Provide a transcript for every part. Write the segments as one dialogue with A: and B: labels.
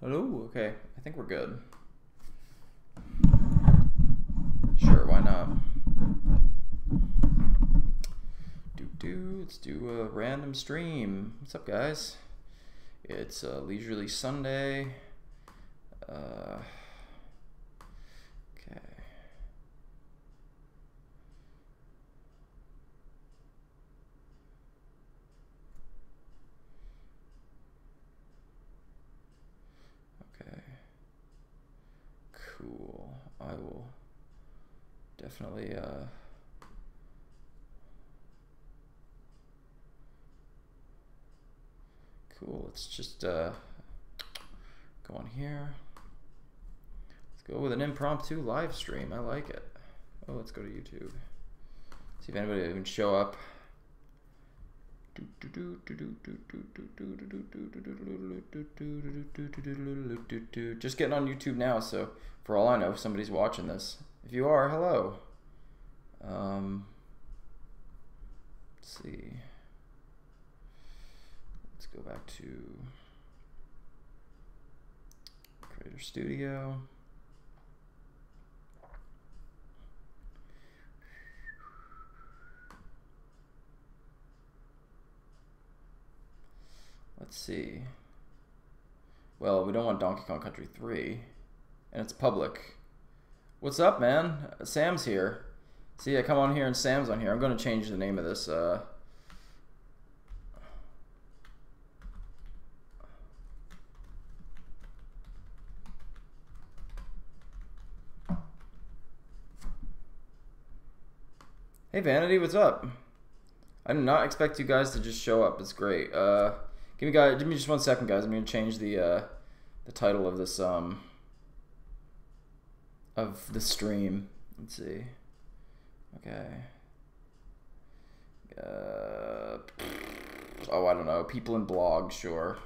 A: Hello? Okay, I think we're good. Sure, why not? Let's do a random stream. What's up, guys? It's a leisurely Sunday. Okay. Okay. Cool. I will definitely cool. Let's just go on here. Let's go with an impromptu live stream. I like it. Oh, let's go to YouTube. See if anybody can show up. Just getting on YouTube now, so for all I know, somebody's watching this. If you are, hello. Let's see. Let's go back to Creator Studio. Let's see. Well, we don't want Donkey Kong Country 3, and it's public. What's up, man? Sam's here. See, I come on here and Sam's on here. I'm going to change the name of this. Hey, Vanity, what's up? I did not expect you guys to just show up. It's great. Give me just 1 second, guys. I'm gonna change the title of this of the stream. Let's see. Okay. Oh, I don't know. People in blogs, sure.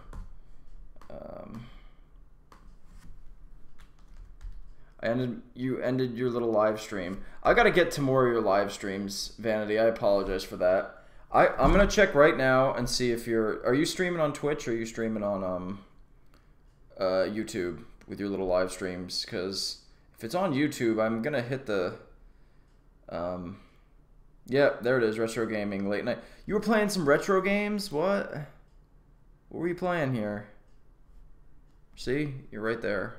A: You ended your little live stream. I gotta get to more of your live streams, Vanity. I apologize for that. I'm gonna check right now and see if are you streaming on Twitch or are you streaming on YouTube with your little live streams? Because if it's on YouTube, I'm gonna hit the yeah, there it is, retro gaming late night. You were playing some retro games? What were you playing here? See, you're right there.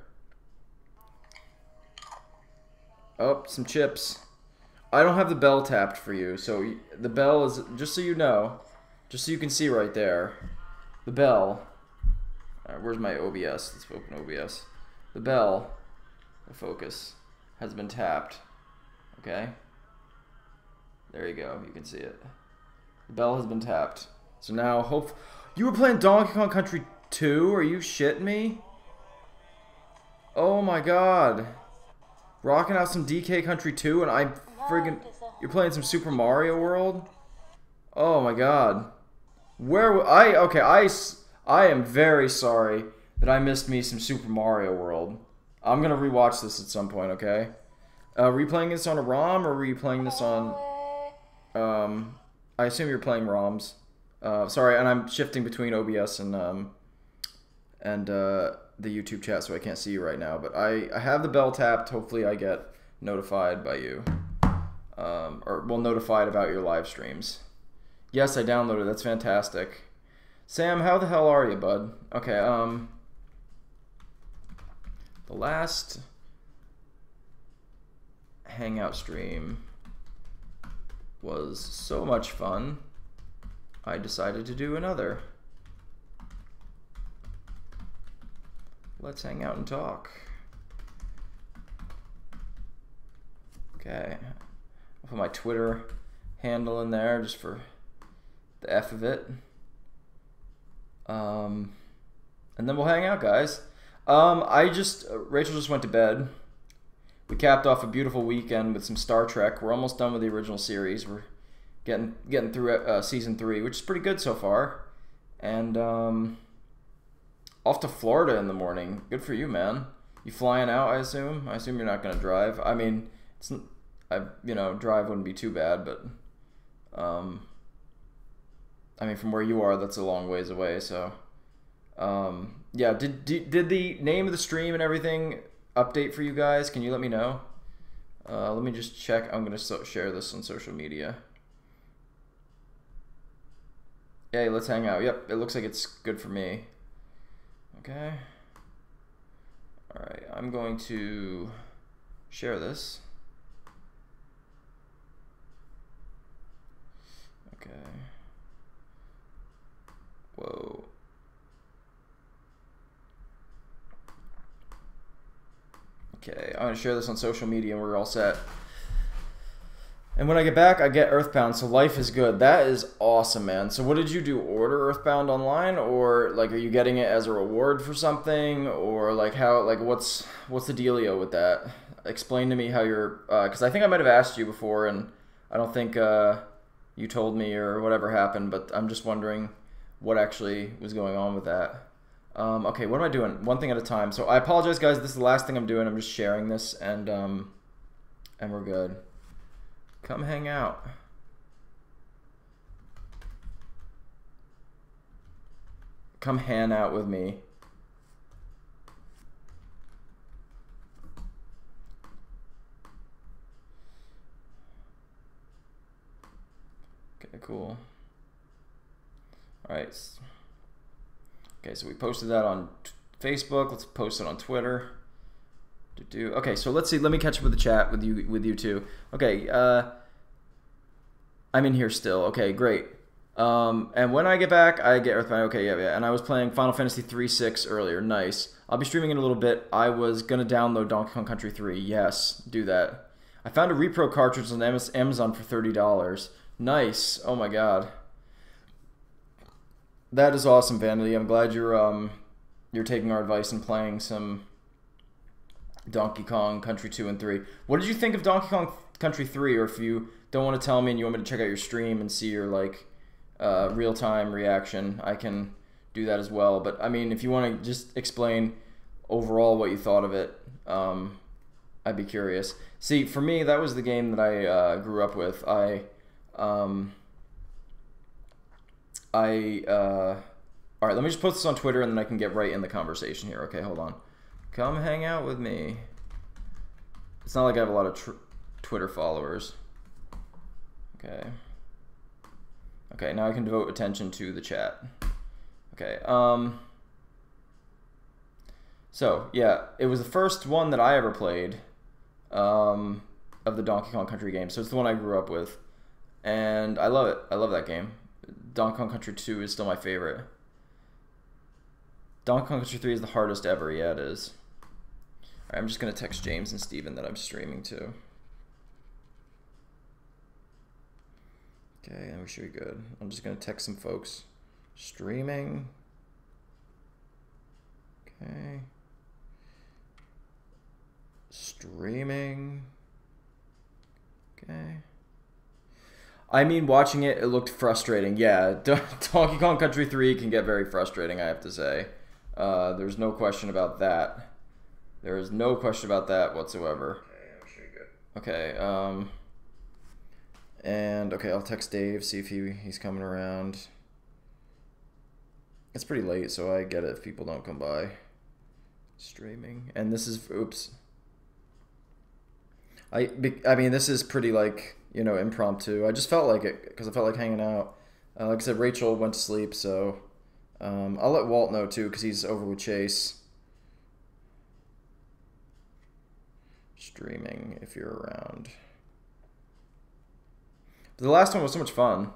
A: Oh, some chips. I don't have the bell tapped for you, so the bell is, just so you know, just so you can see right there, the bell. Where's my OBS? Let's open OBS. The bell, the focus, has been tapped. Okay? There you go. You can see it. The bell has been tapped. So now, you were playing Donkey Kong Country 2? Are you shitting me? Oh my god. Rocking out some DK Country 2 and you're playing some Super Mario World? Oh my god. I am very sorry that I missed me some Super Mario World. I'm gonna rewatch this at some point, okay? Were you playing this on a ROM or were you playing this on I assume you're playing ROMs. Sorry, and I'm shifting between OBS and the YouTube chat, so I can't see you right now, but I have the bell tapped. Hopefully I get notified by you, notified about your live streams. Yes, I downloaded. That's fantastic. Sam, how the hell are you, bud? Okay, the last Hangout stream was so much fun, I decided to do another. Let's hang out and talk. Okay, I'll put my Twitter handle in there just for the F of it. And then we'll hang out, guys. Rachel just went to bed. We capped off a beautiful weekend with some Star Trek. We're almost done with the original series. We're getting through season 3, which is pretty good so far. And off to Florida in the morning. Good for you, man. You flying out, I assume? I assume you're not going to drive. I mean, drive wouldn't be too bad, but I mean, from where you are, that's a long ways away, so Yeah, did the name of the stream and everything update for you guys? Can you let me know? Let me just check. I'm gonna share this on social media. Hey, let's hang out. Yep, it looks like it's good for me. Okay. All right, I'm going to share this. Okay. Whoa. Okay, I'm gonna share this on social media and we're all set. And when I get back, I get Earthbound, so life is good. That is awesome, man. So what did you do? Order Earthbound online, or like, are you getting it as a reward for something, or like how, like what's the dealio with that? Explain to me how you're, because I think I might have asked you before, and I don't think you told me or whatever happened, but I'm just wondering what actually was going on with that. Okay, what am I doing? One thing at a time. So I apologize, guys. This is the last thing I'm doing. I'm just sharing this, and we're good. Come hang out. Come hang out with me. Okay, cool. All right. Okay, so we posted that on Facebook. Let's post it on Twitter. Okay, so let's see. Let me catch up with the chat with you two. Okay, I'm in here still. Okay, great. And when I get back, I get Earthbound. Okay, yeah. And I was playing Final Fantasy 3-6 earlier. Nice. I'll be streaming in a little bit. I was gonna download Donkey Kong Country 3. Yes, do that. I found a repro cartridge on Amazon for $30. Nice. Oh my god. That is awesome, Vanity. I'm glad you're taking our advice and playing some Donkey Kong Country 2 and 3. What did you think of Donkey Kong Country 3? Or if you don't want to tell me and you want me to check out your stream and see your like real-time reaction, I can do that as well. But I mean, if you want to just explain overall what you thought of it, I'd be curious. See, for me, that was the game that I grew up with. All right, let me just post this on Twitter and then I can get right in the conversation here. Okay, hold on. Come hang out with me. It's not like I have a lot of Twitter followers. Okay. Okay, now I can devote attention to the chat. Okay, so, yeah, it was the first one that I ever played of the Donkey Kong Country game. So it's the one I grew up with. And I love it. I love that game. Donkey Kong Country 2 is still my favorite. Donkey Kong Country 3 is the hardest ever. Yeah, it is. All right, I'm just going to text James and Steven that I'm streaming to. Okay, and we should be good. I'm just going to text some folks. Streaming. Okay. Streaming. Okay. I mean, watching it, it looked frustrating. Yeah, Donkey Kong Country 3 can get very frustrating, I have to say. There's no question about that. There is no question about that whatsoever. Okay, I'm sure you're good. Okay, and, okay, I'll text Dave, see if he's coming around. It's pretty late, so I get it if people don't come by. Streaming. And this is, oops. I mean, this is pretty, like, you know, impromptu. I just felt like it, because I felt like hanging out. Like I said, Rachel went to sleep, so I'll let Walt know, too, because he's over with Chase. Streaming, if you're around. The last one was so much fun.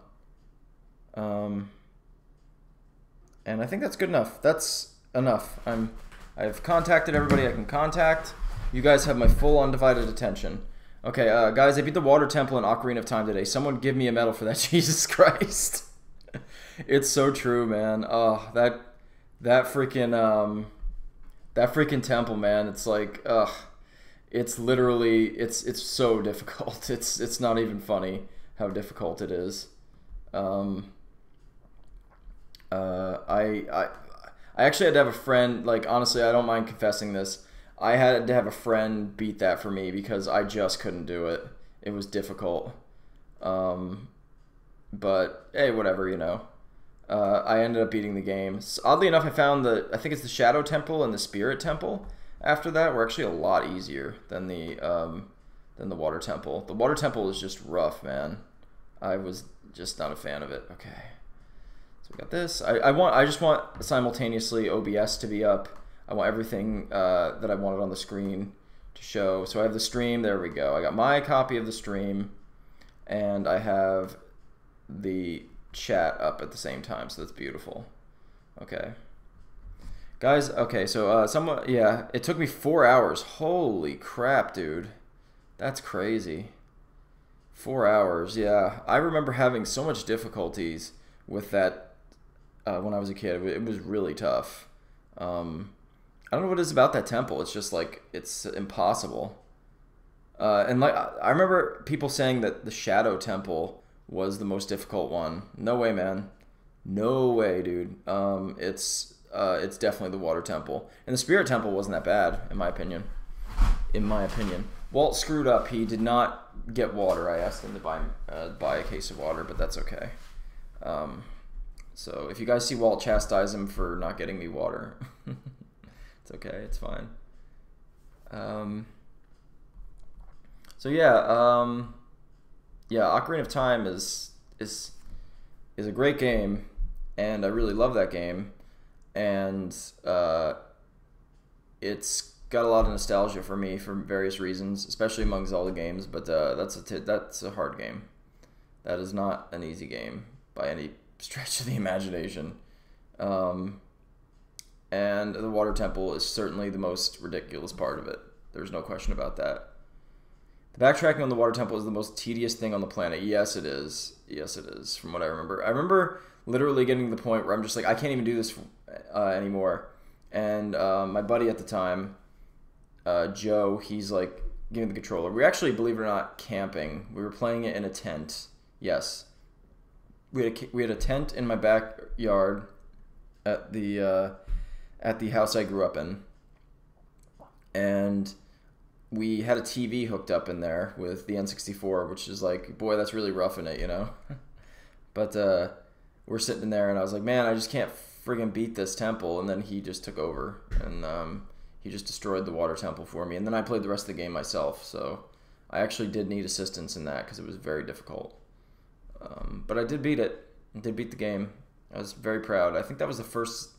A: And I think that's good enough. That's enough. I've contacted everybody I can contact. You guys have my full undivided attention. Okay, guys, I beat the Water Temple in Ocarina of Time today. Someone give me a medal for that. Jesus Christ. It's so true, man. Oh, that freaking temple, man. It's like, ugh. It's literally, it's so difficult. It's not even funny how difficult it is. I actually had to have a friend, like, honestly, I don't mind confessing this. I had to have a friend beat that for me because I just couldn't do it. It was difficult. But, hey, whatever, you know. I ended up beating the game. So, oddly enough, I found I think it's the Shadow Temple and the Spirit Temple after that were actually a lot easier than the Water Temple. The Water Temple is just rough, man. I was just not a fan of it. Okay. So we got this. I just want simultaneously OBS to be up. I want everything that I wanted on the screen to show. So I have the stream. There we go. I got my copy of the stream, and I have the chat up at the same time. So that's beautiful. Okay, guys. Okay, so yeah, it took me 4 hours. Holy crap, dude. That's crazy. 4 hours. Yeah, I remember having so much difficulties with that when I was a kid. It was really tough. I don't know what it is about that temple. It's just like, it's impossible. And like, I remember people saying that the Shadow Temple was the most difficult one. No way, man. No way, dude. It's definitely the Water Temple. And the Spirit Temple wasn't that bad, in my opinion. In my opinion. Walt screwed up. He did not get water. I asked him to buy a case of water, but that's okay. So if you guys see Walt, chastise him for not getting me water. It's okay. It's fine. So yeah, yeah. Ocarina of Time is a great game, and I really love that game, and it's got a lot of nostalgia for me for various reasons, especially among Zelda games. But that's a hard game. That is not an easy game by any stretch of the imagination. And the Water Temple is certainly the most ridiculous part of it. There's no question about that. The backtracking on the Water Temple is the most tedious thing on the planet. Yes, it is. Yes, it is, from what I remember. I remember literally getting to the point where I'm just like, I can't even do this anymore. And my buddy at the time, Joe, he's like, give me the controller. We actually, believe it or not, camping. We were playing it in a tent. Yes. We had a tent in my backyard at the house I grew up in, and we had a TV hooked up in there with the N64, which is like, boy, that's really roughing it, you know. But we're sitting in there, and I was like, man, I just can't friggin' beat this temple. And then he just took over, and he just destroyed the Water Temple for me. And then I played the rest of the game myself, so I actually did need assistance in that because it was very difficult. But I did beat it. I did beat the game. I was very proud. I think that was the first.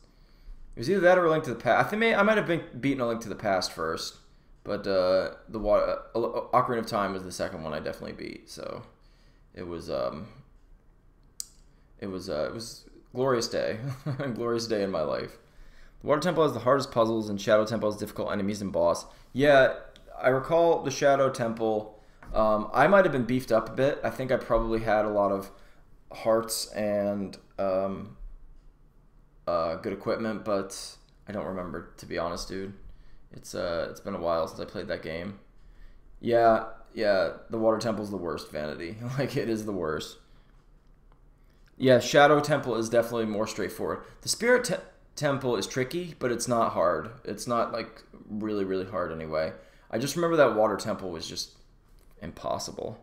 A: It was either that or A Link to the Past. I might have beaten A Link to the Past first, but Ocarina of Time was the second one I definitely beat. So it was glorious day, a glorious day in my life. The Water Temple has the hardest puzzles, and Shadow Temple has difficult enemies and boss. Yeah, I recall the Shadow Temple. I might have been beefed up a bit. I think I probably had a lot of hearts and good equipment, but I don't remember, to be honest, dude. It's been a while since I played that game. Yeah, the Water Temple's the worst, Vanity. Like, it is the worst. Yeah, Shadow Temple is definitely more straightforward. The Spirit Temple is tricky, but it's not hard. It's not, like, really, really hard anyway. I just remember that Water Temple was just impossible.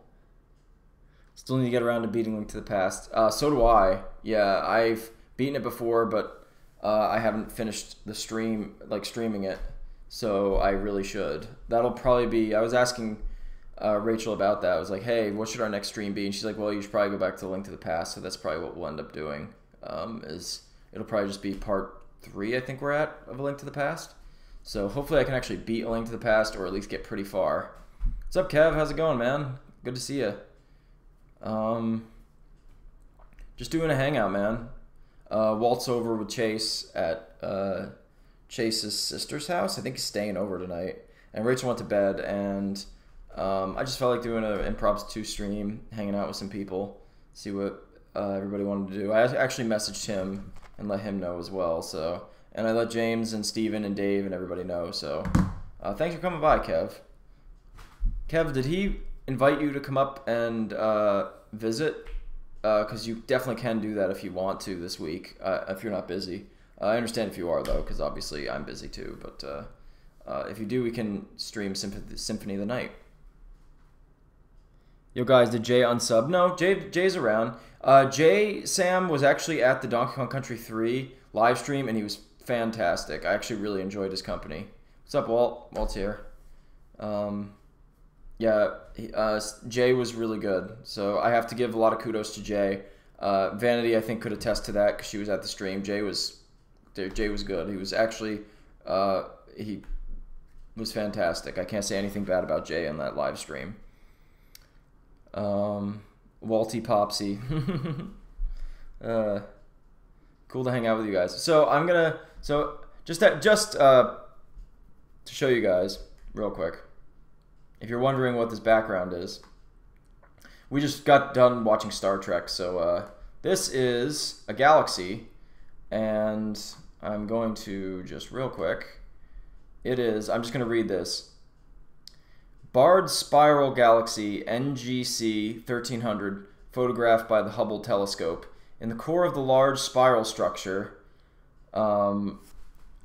A: Still need to get around to beating Link to the Past. So do I. Yeah, I've beaten it before, but I haven't finished the streaming it. So I really should. That'll probably be. I was asking Rachel about that. I was like, hey, what should our next stream be? And she's like, well, you should probably go back to Link to the Past. So that's probably what we'll end up doing. It'll probably just be part 3, I think we're at, of A Link to the Past. So hopefully I can actually beat A Link to the Past, or at least get pretty far. What's up, Kev? How's it going, man? Good to see you. Just doing a hangout, man. Walt's over with Chase at Chase's sister's house. I think he's staying over tonight. And Rachel went to bed, and I just felt like doing an Improbs 2 stream, hanging out with some people, see what everybody wanted to do. I actually messaged him and let him know as well. So, and I let James and Steven and Dave and everybody know. So thanks for coming by, Kev. Kev, did he invite you to come up and visit? Because you definitely can do that if you want to this week, if you're not busy. I understand if you are, though, because obviously I'm busy too. But if you do, we can stream Symphony of the Night. Yo, guys, did Jay unsub? No, Jay's around. Sam was actually at the Donkey Kong Country 3 live stream, and he was fantastic. I actually really enjoyed his company. What's up, Walt? Walt's here. Jay was really good, so I have to give a lot of kudos to Jay. Vanity, I think, could attest to that because she was at the stream. Jay was good. He was actually he was fantastic. I can't say anything bad about Jay on that live stream. Walty Popsy. Cool to hang out with you guys. So I'm gonna just to show you guys real quick. If you're wondering what this background is, we just got done watching Star Trek. So this is a galaxy, and I'm going to just real quick. I'm just going to read this. Barred Spiral Galaxy NGC 1300, photographed by the Hubble telescope. In the core of the large spiral structure of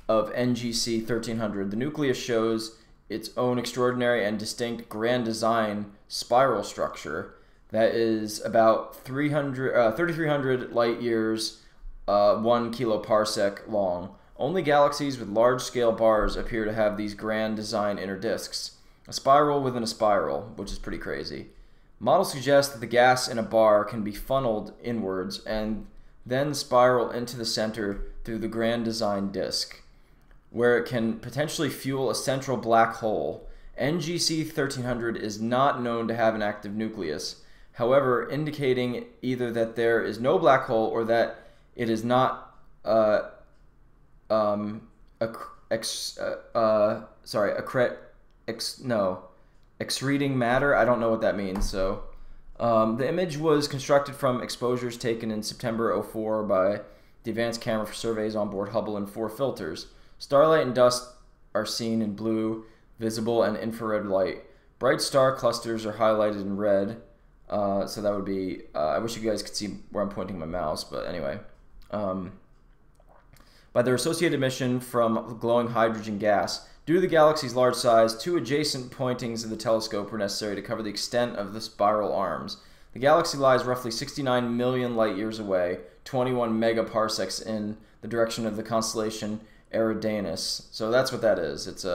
A: NGC 1300, the nucleus shows its own extraordinary and distinct grand design spiral structure that is about 3,300 light years, 1 kiloparsec long. Only galaxies with large-scale bars appear to have these grand design inner disks. A spiral within a spiral, which is pretty crazy. Models suggest that the gas in a bar can be funneled inwards and then spiral into the center through the grand design disk, where it can potentially fuel a central black hole. NGC 1300 is not known to have an active nucleus, however, indicating either that there is no black hole or that it is not excreting matter. I don't know what that means. So the image was constructed from exposures taken in September 2004 by the Advanced Camera for Surveys on board Hubble and 4 filters. Starlight and dust are seen in blue, visible, and infrared light. Bright star clusters are highlighted in red. So that would be, I wish you guys could see where I'm pointing my mouse, but anyway. By their associated emission from glowing hydrogen gas. Due to the galaxy's large size, 2 adjacent pointings of the telescope were necessary to cover the extent of the spiral arms. The galaxy lies roughly 69 million light years away, 21 megaparsecs in the direction of the constellation Eridanus. So that's what that is. It's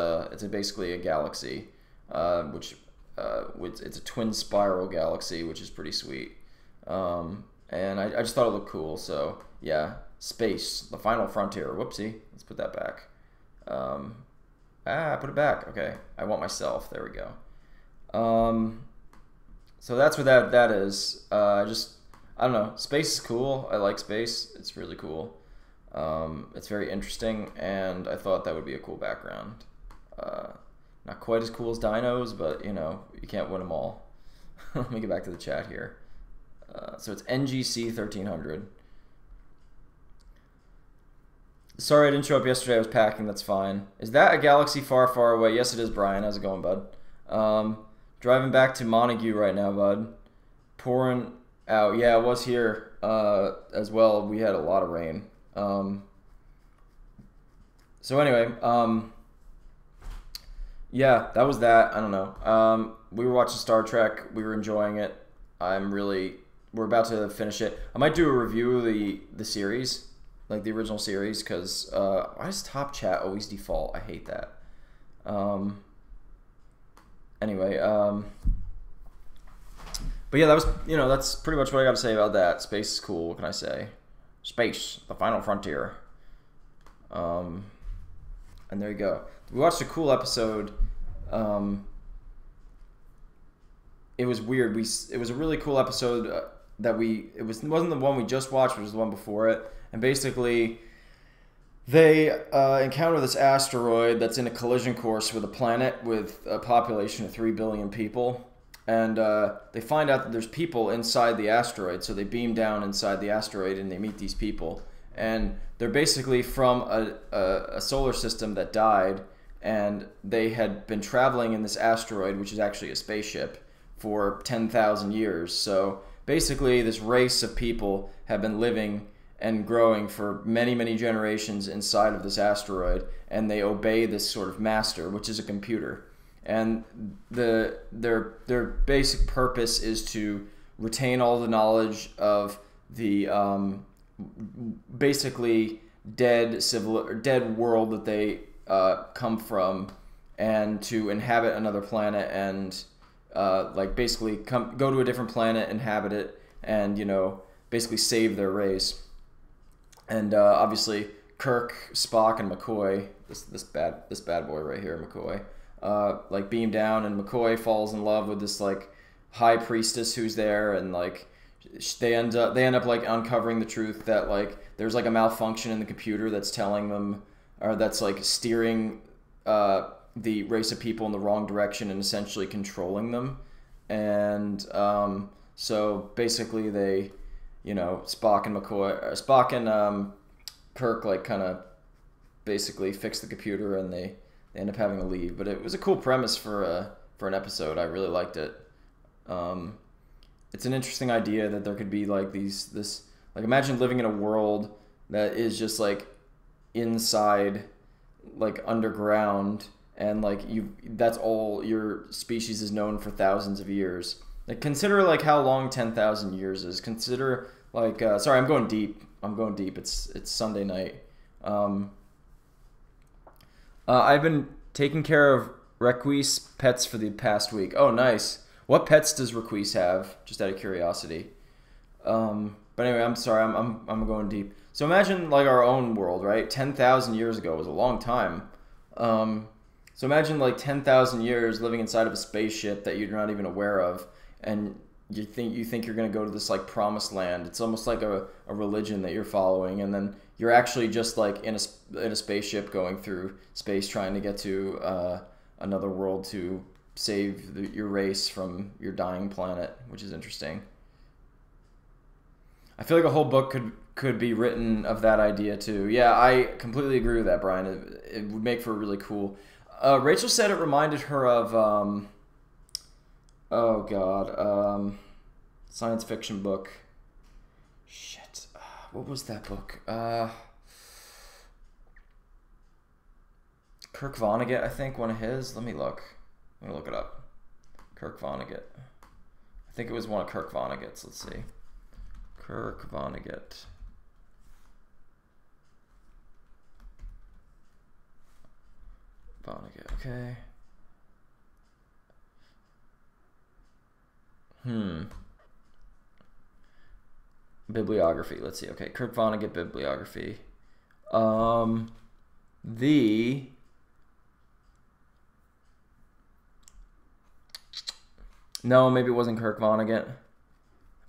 A: basically a galaxy, it's a twin spiral galaxy, which is pretty sweet. And I just thought it looked cool. So yeah, space, the final frontier. Whoopsie, let's put that back. Put it back. Okay, I want myself. There we go. So that's what that is. I don't know. Space is cool. I like space. It's really cool. It's very interesting, and I thought that would be a cool background. Not quite as cool as dinos, but you know, you can't win them all. Let me get back to the chat here. So it's NGC 1300. Sorry I didn't show up yesterday. I was packing. That's fine. Is that a galaxy far, far away? Yes, it is, Brian. How's it going, bud? Driving back to Montague right now, bud. Pouring out. Yeah, it was here as well. We had a lot of rain. So anyway, yeah, that was that. I don't know. We were watching Star Trek. We were enjoying it. We're about to finish it. I might do a review of the series, like the original series, because why does Top Chat always default? I hate that. Anyway, but yeah, that was, that's pretty much what I got to say about that. Space is cool. What can I say? Space, the final frontier. And there you go. We watched a cool episode. It was weird. It was a really cool episode it wasn't the one we just watched, it was the one before it. And basically, they encounter this asteroid that's in a collision course with a planet with a population of 3 billion people. And they find out that there's people inside the asteroid, so they beam down inside the asteroid and they meet these people. And they're basically from a solar system that died, and they had been traveling in this asteroid, which is actually a spaceship, for 10,000 years. So basically, this race of people have been living and growing for many, many generations inside of this asteroid, and they obey this sort of master, which is a computer. and their basic purpose is to retain all the knowledge of the basically dead world that they come from, and to inhabit another planet and like basically go to a different planet, inhabit it, and basically save their race. And obviously Kirk, Spock, and McCoy, this bad boy right here, McCoy, like beam down, and McCoy falls in love with this like high priestess who's there, and like they end up like uncovering the truth that like there's like a malfunction in the computer that's telling them, or that's like steering the race of people in the wrong direction and essentially controlling them. And so basically they, Spock and Kirk like kind of basically fix the computer, and they end up having to leave. But it was a cool premise for an episode. I really liked it. It's an interesting idea that there could be like this like, imagine living in a world that is just like inside, like underground, and like that's all your species is known for thousands of years. Like, consider like how long 10,000 years is. Consider like sorry, I'm going deep. It's Sunday night. I've been taking care of Requise pets for the past week. Oh, nice. What pets does Requise have? Just out of curiosity. But anyway, I'm sorry. I'm going deep. So imagine like our own world, right? 10,000 years ago was a long time. So imagine like 10,000 years living inside of a spaceship that you're not even aware of, and you think you're going to go to this like promised land. It's almost like a religion that you're following, and then you're actually just like in a spaceship going through space trying to get to another world to save your race from your dying planet, which is interesting. I feel like a whole book could be written of that idea too. Yeah, I completely agree with that, Brian. It would make for a really cool. Rachel said it reminded her of oh god, science fiction book. Shit, what was that book? Kirk Vonnegut, I think, one of his. Let me look it up. Kirk Vonnegut. I think it was one of Kirk Vonnegut's. Let's see. Kirk Vonnegut. Okay. Bibliography. Let's see. Okay, Kirk Vonnegut bibliography. No, maybe it wasn't Kirk Vonnegut.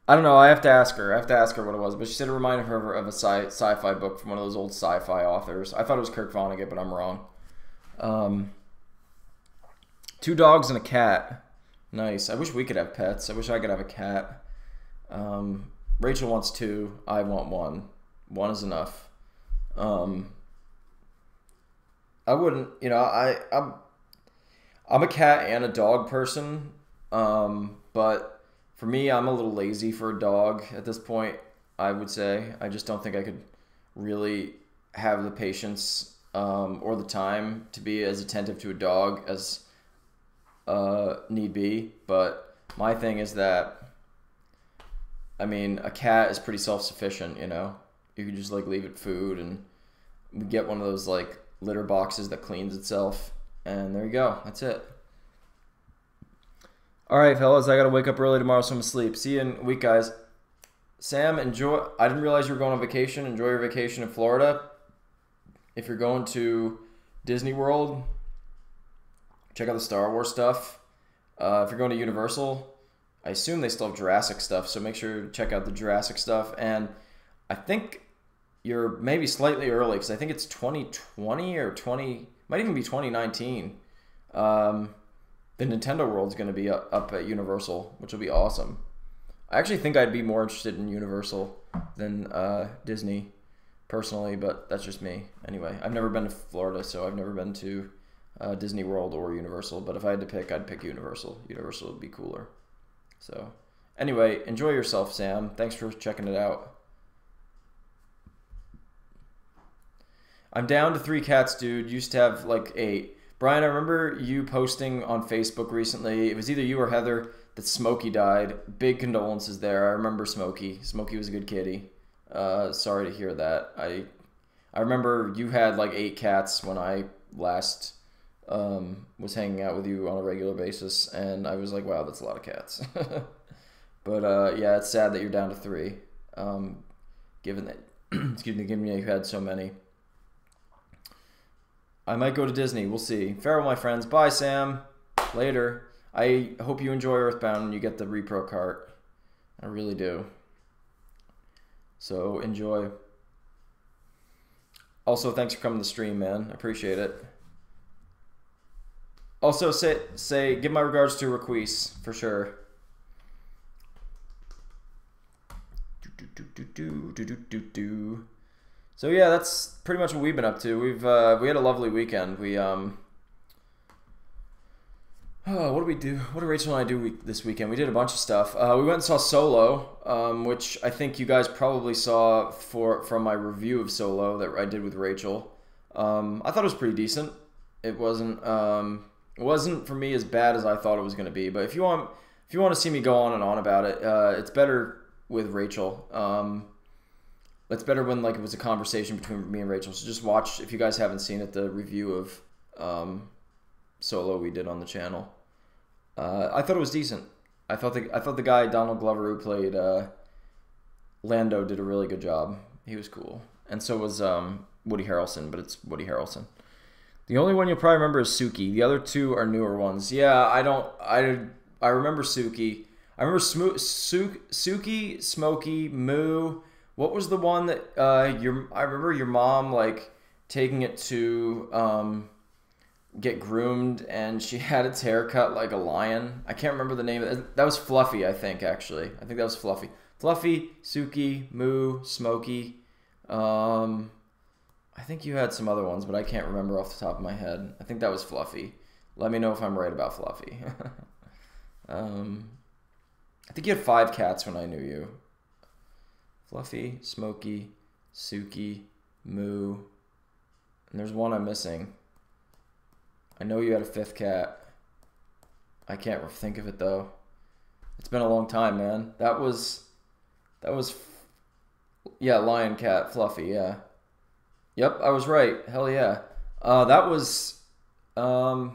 A: I don't know. I have to ask her. What it was. But she said it reminded her of a sci-fi book from one of those old sci-fi authors. I thought it was Kirk Vonnegut, but I'm wrong. 2 dogs and a cat. Nice. I wish we could have pets. I wish I could have a cat. Rachel wants 2. I want 1. 1 is enough. I wouldn't. I'm a cat and a dog person. But for me, I'm a little lazy for a dog at this point, I would say. I just don't think I could really have the patience or the time to be as attentive to a dog as need be. But my thing is that, I mean, a cat is pretty self-sufficient, You can just like leave it food, and we get one of those like litter boxes that cleans itself, and there you go. That's it. All right, fellas, I got to wake up early tomorrow, so I'm asleep. See you in a week, guys. Sam, enjoy. I didn't realize you were going on vacation. Enjoy your vacation in Florida. If you're going to Disney World, check out the Star Wars stuff. If you're going to Universal, I assume they still have Jurassic stuff, so make sure to check out the Jurassic stuff. And I think you're maybe slightly early, because I think it's 2020 or might even be 2019. The Nintendo World's going to be up at Universal, which will be awesome. I actually think I'd be more interested in Universal than Disney, personally, but that's just me. Anyway, I've never been to Florida, so I've never been to Disney World or Universal, but if I had to pick, I'd pick Universal. Universal would be cooler. So, anyway, enjoy yourself, Sam. Thanks for checking it out. I'm down to 3 cats, dude. Used to have like 8. Brian, I remember you posting on Facebook recently. It was either you or Heather that Smokey died. Big condolences there. I remember Smokey. Smokey was a good kitty. Sorry to hear that. I remember you had like 8 cats when I last was hanging out with you on a regular basis, and I was like, wow, that's a lot of cats. But yeah, it's sad that you're down to 3. Given that, excuse me, given that you had so many. I might go to Disney. We'll see. Farewell, my friends. Bye, Sam. Later. I hope you enjoy Earthbound and you get the repro cart. I really do. So enjoy. Also, thanks for coming to the stream, man. I appreciate it. Also, give my regards to Requise for sure. So yeah, that's pretty much what we've been up to. We had a lovely weekend. We what did we do? What did Rachel and I do this weekend? We did a bunch of stuff. We went and saw Solo, which I think you guys probably saw from my review of Solo that I did with Rachel. I thought it was pretty decent. It wasn't for me as bad as I thought it was going to be. But if you want to see me go on and on about it, it's better with Rachel. It's better when like it was a conversation between me and Rachel. So just watch, if you guys haven't seen it, the review of Solo we did on the channel. I thought it was decent. I thought the guy Donald Glover who played Lando did a really good job. He was cool, and so was Woody Harrelson. But it's Woody Harrelson. The only one you'll probably remember is Suki. The other 2 are newer ones. Yeah, I remember Suki. I remember Suki, Smokey, Moo. What was the one that I remember your mom like taking it to get groomed, and she had its hair cut like a lion. I can't remember the name of it. That was Fluffy, I think, actually. I think that was Fluffy. Fluffy, Suki, Moo, Smokey. I think you had some other ones, but I can't remember off the top of my head. I think that was Fluffy. Let me know if I'm right about Fluffy. I think you had 5 cats when I knew you. Fluffy, Smokey, Suki, Moo, and there's one I'm missing. I know you had a 5th cat. I can't think of it though. It's been a long time, man. That was, yeah, lion cat, Fluffy, yeah. Yep, I was right. Hell yeah. That was, God,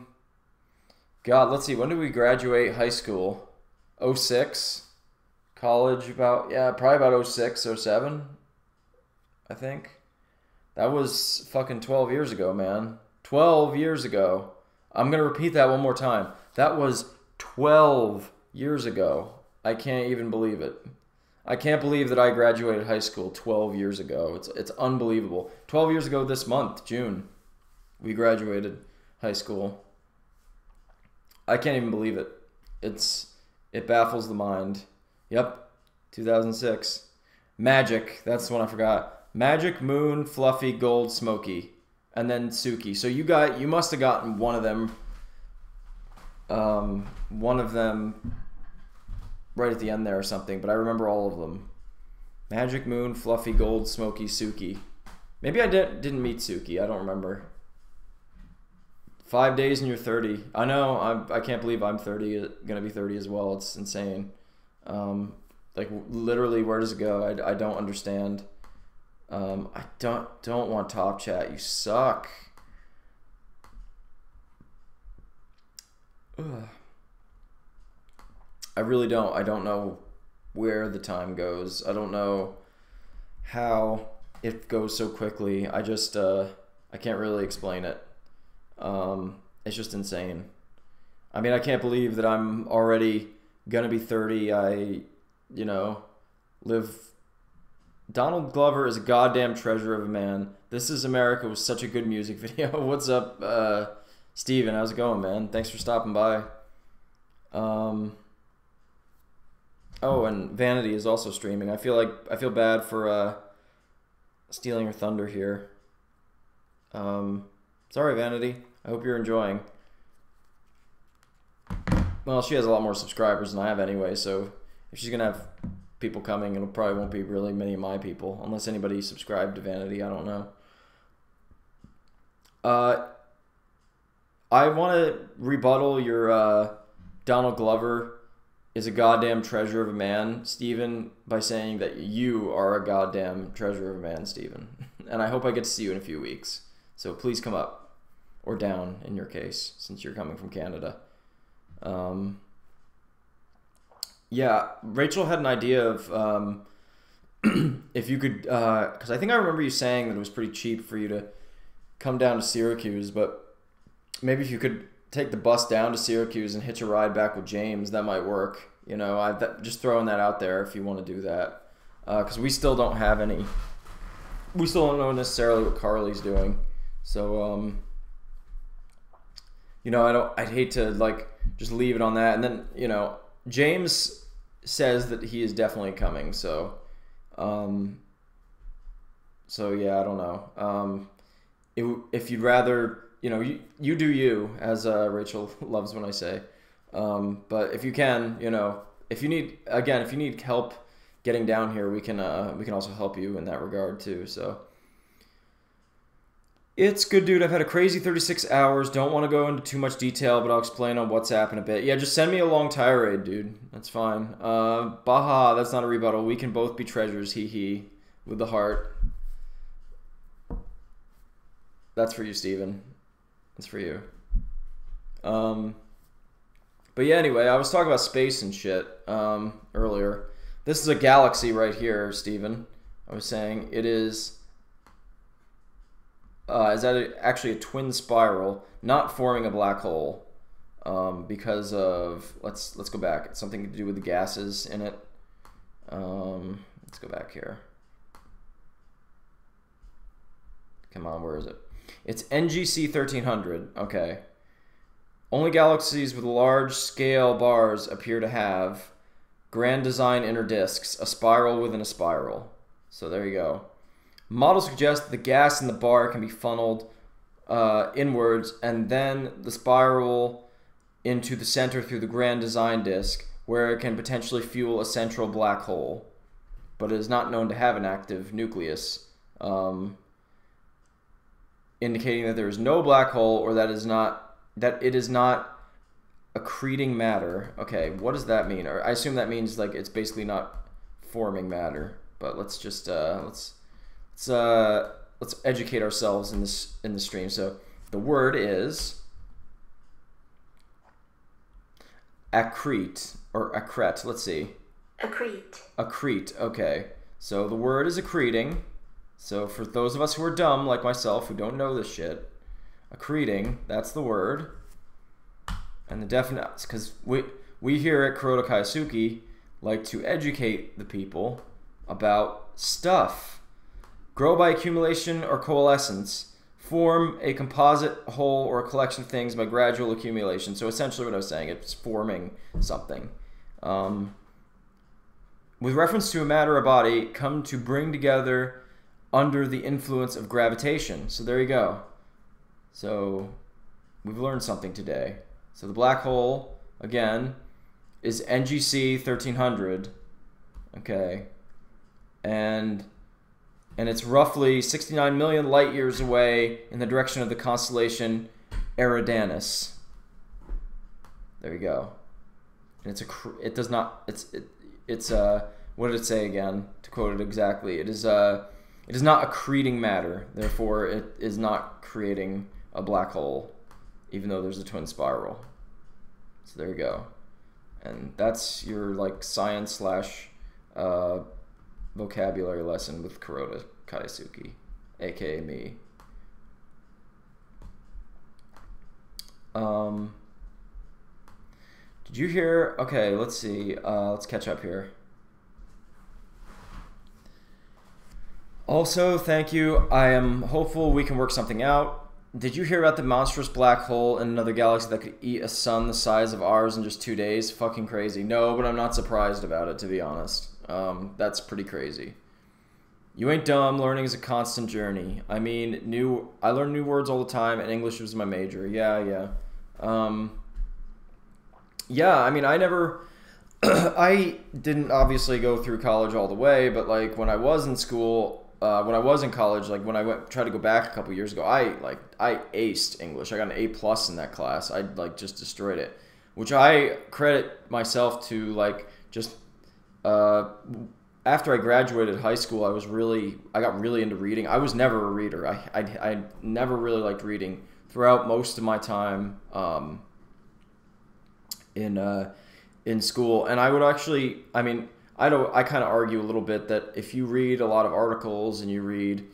A: let's see. When did we graduate high school? 06. College probably about 06, 07, I think. That was fucking 12 years ago, man. 12 years ago. I'm going to repeat that one more time. That was 12 years ago. I can't even believe it. I can't believe that I graduated high school 12 years ago. It's unbelievable. 12 years ago this month, June, we graduated high school. I can't even believe it. It baffles the mind. Yep, 2006. Magic, that's the one I forgot. Magic, Moon, Fluffy, Gold, Smokey, and then Suki. So you must have gotten one of them. One of them right at the end there or something, but I remember all of them. Magic, Moon, Fluffy, Gold, Smokey, Suki. Maybe I didn't meet Suki. I don't remember. 5 days and you're 30. I know. I can't believe I'm 30. Gonna be 30 as well. It's insane. Like literally, where does it go? I don't understand. I don't want top chat. You suck. Ugh. I really don't. I don't know where the time goes. I don't know how it goes so quickly. I just I can't really explain it. It's just insane. I mean, I can't believe that I'm already gonna be 30. Live. Donald Glover is a goddamn treasure of a man. This Is America was such a good music video. What's up, Steven? How's it going, man? Thanks for stopping by. Oh, and Vanity is also streaming. I feel bad for stealing her thunder here. Sorry, Vanity. I hope you're enjoying. Well, she has a lot more subscribers than I have anyway, so if she's gonna have people coming, it probably won't be really many of my people, unless anybody subscribed to Vanity. I don't know. I want to rebuttal your Donald Glover is a goddamn treasure of a man, Steven, by saying that you are a goddamn treasure of a man, Steven. And I hope I get to see you in a few weeks. So please come up. Or down, in your case, since you're coming from Canada. Yeah, Rachel had an idea of if you could, because I think I remember you saying that it was pretty cheap for you to come down to Syracuse, but maybe if you could take the bus down to Syracuse and hitch a ride back with James, that might work. You know, just throwing that out there if you want to do that, because we still don't have any. We still don't know necessarily what Carly's doing, so you know, I'd hate to like just leave it on that, and then you know, James says that he is definitely coming, so so yeah, I don't know. If you'd rather, you know, you do you, as Rachel loves when I say. But if you can, you know, if you need help getting down here, we can also help you in that regard too. So it's good, dude. I've had a crazy 36 hours. Don't want to go into too much detail, but I'll explain on WhatsApp in a bit. Yeah, just send me a long tirade, dude. That's fine. Baha, that's not a rebuttal. We can both be treasures, hee hee, with the heart. That's for you, Steven. That's for you. But yeah, anyway, I was talking about space and shit earlier. This is a galaxy right here, Steven. I was saying it is that actually a twin spiral, not forming a black hole, because of let's go back. It's something to do with the gases in it. Let's go back here. Come on, where is it? It's NGC 1300. Okay. Only galaxies with large-scale bars appear to have grand design inner disks, a spiral within a spiral. So there you go. Models suggest that the gas in the bar can be funneled inwards and then the spiral into the center through the grand design disk, where it can potentially fuel a central black hole, but it is not known to have an active nucleus, indicating that there is no black hole, or that it is not accreting matter. Okay, what does that mean? Or I assume that means like it's basically not forming matter. But let's just let's educate ourselves in the stream. So the word is accrete or accrete. Let's see.
B: Accrete.
A: Accrete. Okay. So the word is accreting. So for those of us who are dumb like myself who don't know this shit, accreting, that's the word. And the definite, because we here at Kuroda Kaisuke like to educate the people about stuff. Grow by accumulation or coalescence. Form a composite whole or a collection of things by gradual accumulation. So essentially what I was saying, it's forming something. With reference to a matter or body, come to bring together under the influence of gravitation. So there you go. So we've learned something today. So the black hole, again, is NGC 1300. Okay. And it's roughly 69 million light years away in the direction of the constellation Eridanus. There you go. And it's what did it say again? To quote it exactly, it is not accreting matter. Therefore, it is not creating a black hole, even though there's a twin spiral. So there you go. And that's your like science / vocabulary lesson with Kuroda Kaisuke, aka me. Did you hear? Okay, let's see. Let's catch up here. Also, thank you. I am hopeful we can work something out. Did you hear about the monstrous black hole in another galaxy that could eat a sun the size of ours in just 2 days? Fucking crazy. No, but I'm not surprised about it, to be honest. That's pretty crazy. You ain't dumb. Learning is a constant journey. I mean, I learn new words all the time, and English was my major. Yeah. Yeah, I mean, I never... I didn't obviously go through college all the way, but like when I was in school, when I was in college, like when I tried to go back a couple years ago, I aced English. I got an A+ in that class. I like just destroyed it, which I credit myself to like just after I graduated high school, I got really into reading. I was never a reader. I never really liked reading throughout most of my time in school, and I would actually, I mean, I kind of argue a little bit that if you read a lot of articles and you read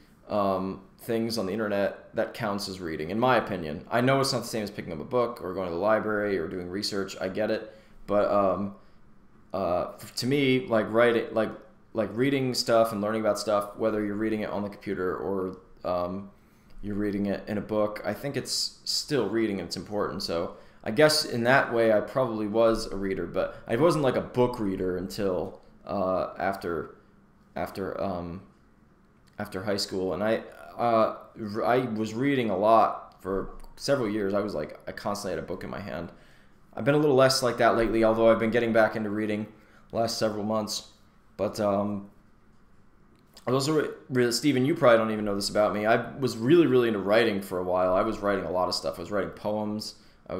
A: things on the internet, that counts as reading, in my opinion. I know it's not the same as picking up a book or going to the library or doing research. I get it, but to me, like writing, like reading stuff and learning about stuff, whether you're reading it on the computer or you're reading it in a book, I think it's still reading and it's important. So I guess in that way, I probably was a reader, but I wasn't like a book reader until after high school, and I was reading a lot for several years. I constantly had a book in my hand. I've been a little less like that lately, although I've been getting back into reading the last several months. But I was also Steven, you probably don't even know this about me. I was really into writing for a while. I was writing a lot of stuff. I was writing poems,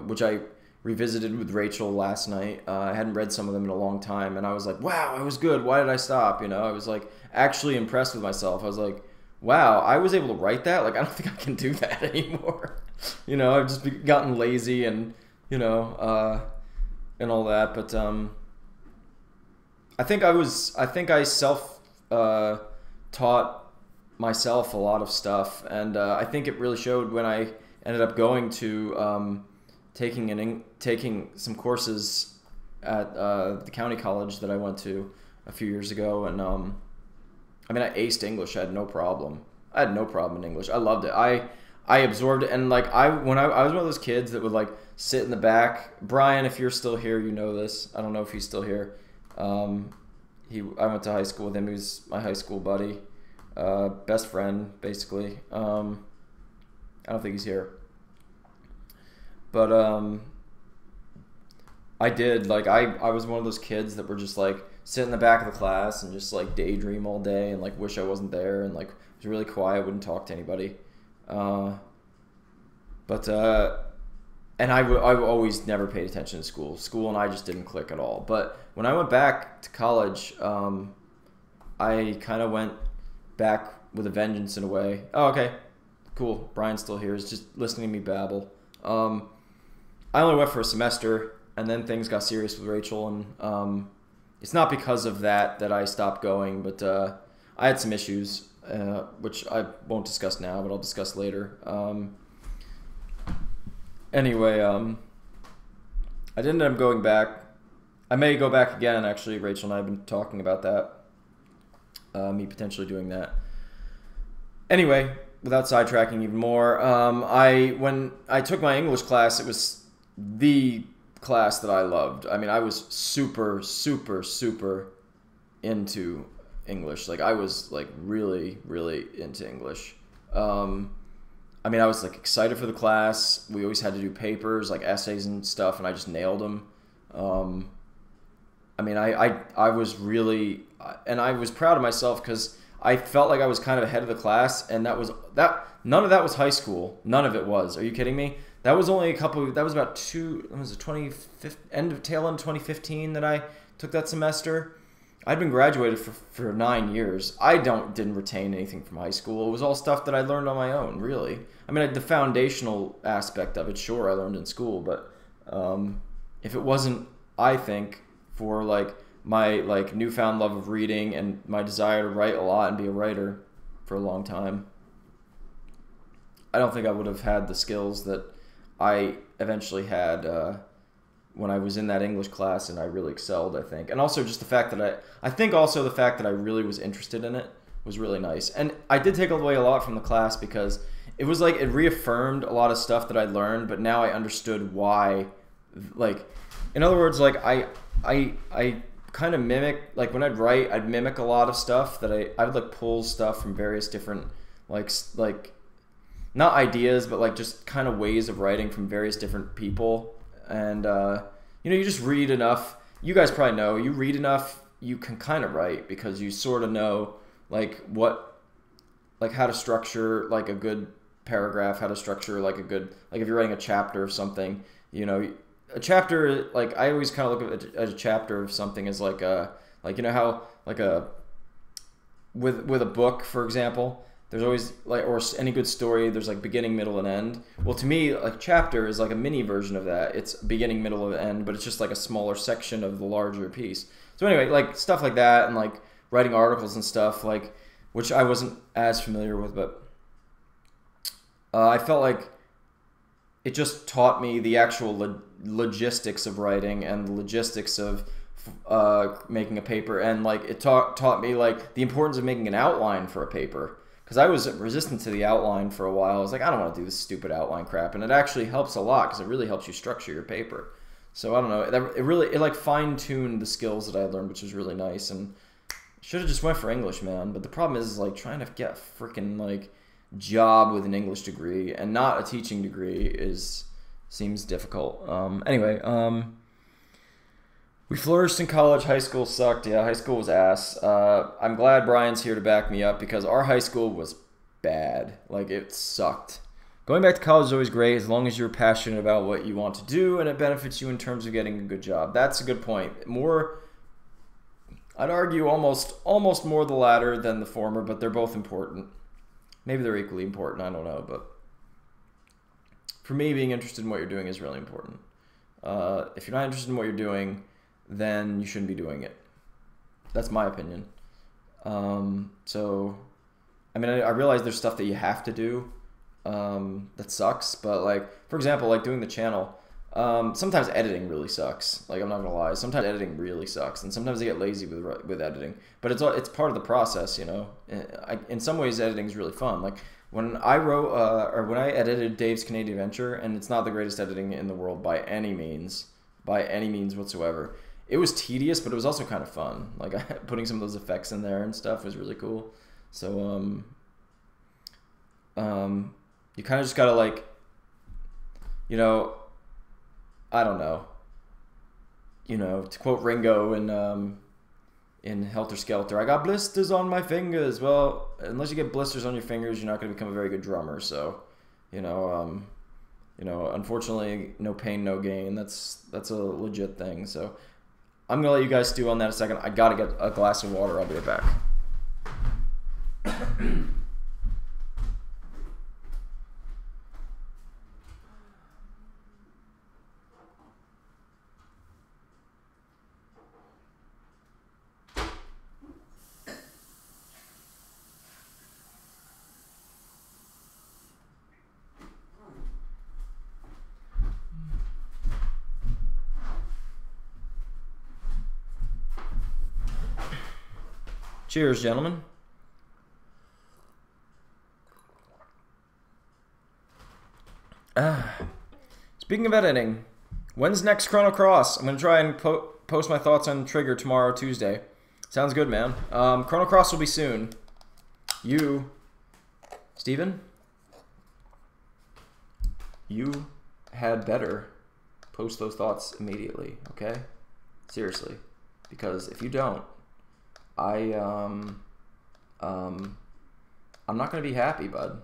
A: which I revisited with Rachel last night. I hadn't read some of them in a long time, and I was like, wow, I was good. Why did I stop? You know, I was like actually impressed with myself. I was like, wow, I was able to write that? Like, I don't think I can do that anymore. You know, I've just gotten lazy and, you know, and all that. But I think I self taught myself a lot of stuff, and I think it really showed when I ended up going to taking some courses at the county college that I went to a few years ago, and I mean, I aced English. I had no problem. I had no problem in English. I loved it. I absorbed it, and like I was one of those kids that would like sit in the back. Brian, if you're still here, you know this. I don't know if he's still here. I went to high school with him. He was my high school buddy, best friend, basically. I don't think he's here, but I did like I was one of those kids that were just like sit in the back of the class and just like daydream all day and like wish I wasn't there and like was really quiet, wouldn't talk to anybody. And I always never paid attention to school. School and I just didn't click at all. But when I went back to college, I kind of went back with a vengeance in a way. Oh, okay, cool. Brian's still here. He's just listening to me babble. I only went for a semester, and then things got serious with Rachel, and it's not because of that I stopped going, but I had some issues, which I won't discuss now, but I'll discuss later. Anyway, I didn't end up going back. I may go back again, actually. Rachel and I have been talking about that. Me potentially doing that. Anyway, without sidetracking even more, when I took my English class, it was the class that I loved. I mean, I was super into English. Like, I was like really into English. I mean, I was like excited for the class. We always had to do papers, like essays and stuff, and I just nailed them. I mean, I was really, and I was proud of myself because I felt like I was kind of ahead of the class, and none of that was high school. None of it was. Are you kidding me? That was only that was about tail end 2015 that I took that semester. I'd been graduated for 9 years. I didn't retain anything from high school. It was all stuff that I learned on my own, really. I mean, the foundational aspect of it, sure, I learned in school, but if it wasn't, I think, for like my like newfound love of reading and my desire to write a lot and be a writer for a long time, I don't think I would have had the skills that I eventually had when I was in that English class, and I really excelled, I think. And also just the fact that I think also the fact that I really was interested in it was really nice. And I did take away a lot from the class because it was like it reaffirmed a lot of stuff that I learned, but now I understood why. Like, in other words, like I kind of mimic, like when I'd write, I'd mimic a lot of stuff that I would like pull stuff from various different like not ideas, but like just kind of ways of writing from various different people. And you know, you just read enough. You guys probably know, you read enough, you can kind of write because you sort of know like what like how to structure like a good paragraph, how to structure like a good, like if you're writing a chapter of something, you know, a chapter, like I always kind of look at a chapter of something as like a, like, you know how like a, with a book, for example, there's always like, or any good story, there's like beginning, middle, and end. Well, to me, like chapter is like a mini version of that. It's beginning, middle, and end, but it's just like a smaller section of the larger piece. So anyway, like stuff like that, and like writing articles and stuff, like, which I wasn't as familiar with, but I felt like it just taught me the actual logistics of writing and the logistics of making a paper, and like it taught me like the importance of making an outline for a paper. Because I was resistant to the outline for a while. I was like, I don't want to do this stupid outline crap. And it actually helps a lot because it really helps you structure your paper. So I don't know. It like fine-tuned the skills that I learned, which was really nice. And should have just went for English, man. But the problem is like trying to get a freaking like job with an English degree and not a teaching degree seems difficult. Anyway, we flourished in college. High school sucked. Yeah, high school was ass. I'm glad Brian's here to back me up because our high school was bad. Like, it sucked. Going back to college is always great as long as you're passionate about what you want to do and it benefits you in terms of getting a good job. That's a good point. More, I'd argue almost more the latter than the former, but they're both important. Maybe they're equally important. I don't know, but for me, being interested in what you're doing is really important. If you're not interested in what you're doing, then you shouldn't be doing it. That's my opinion. So, I mean, I realize there's stuff that you have to do that sucks, but like, for example, like doing the channel, sometimes editing really sucks. Like, I'm not gonna lie, sometimes editing really sucks, and sometimes I get lazy with editing. But it's part of the process, you know. In some ways, editing is really fun. Like when I wrote or when I edited Dave's Canadian Adventure, and it's not the greatest editing in the world by any means whatsoever. It was tedious, but it was also kind of fun. Like putting some of those effects in there and stuff was really cool. So you kind of just gotta like, you know, I don't know. You know, to quote Ringo in Helter Skelter, I got blisters on my fingers. Well, unless you get blisters on your fingers, you're not gonna become a very good drummer. So, you know, unfortunately, no pain, no gain. That's a legit thing. So I'm gonna let you guys stew on that in a second. I gotta get a glass of water. I'll be right back. Cheers, gentlemen. Speaking of editing, when's next Chrono Cross? I'm going to try and post my thoughts on Trigger tomorrow, Tuesday. Sounds good, man. Chrono Cross will be soon. You, Steven, you had better post those thoughts immediately, okay? Seriously. Because if you don't, I'm not gonna be happy, bud.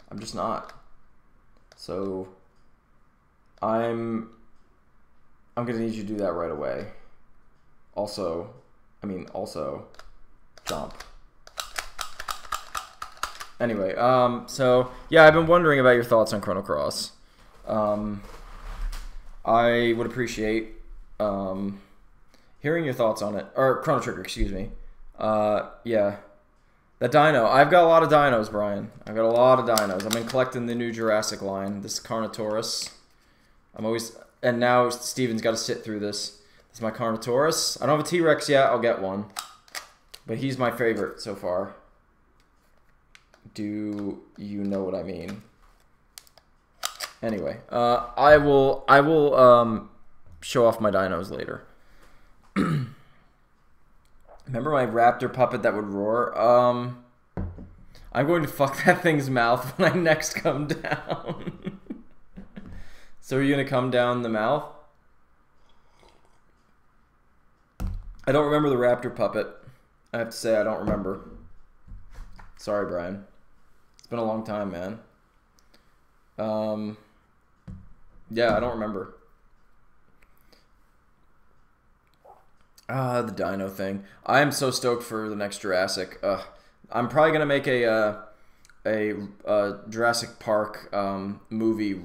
A: I'm just not. So I'm gonna need you to do that right away. Also, jump. Anyway, so yeah, I've been wondering about your thoughts on Chrono Cross. I would appreciate hearing your thoughts on it, or Chrono Trigger, excuse me. Yeah. That dino. I've got a lot of dinos, Brian. I've got a lot of dinos. I've been collecting the new Jurassic line. This Carnotaurus. And now Steven's got to sit through this. This is my Carnotaurus. I don't have a T-Rex yet. I'll get one. But he's my favorite so far. Do you know what I mean? Anyway, I will show off my dinos later. Remember my raptor puppet that would roar? I'm going to fuck that thing's mouth when I next come down. So are you going to come down the mouth? I don't remember the raptor puppet. I have to say I don't remember. Sorry, Brian. been a long time, man. Yeah, I don't remember. The dino thing. I am so stoked for the next Jurassic. I'm probably gonna make a Jurassic Park movie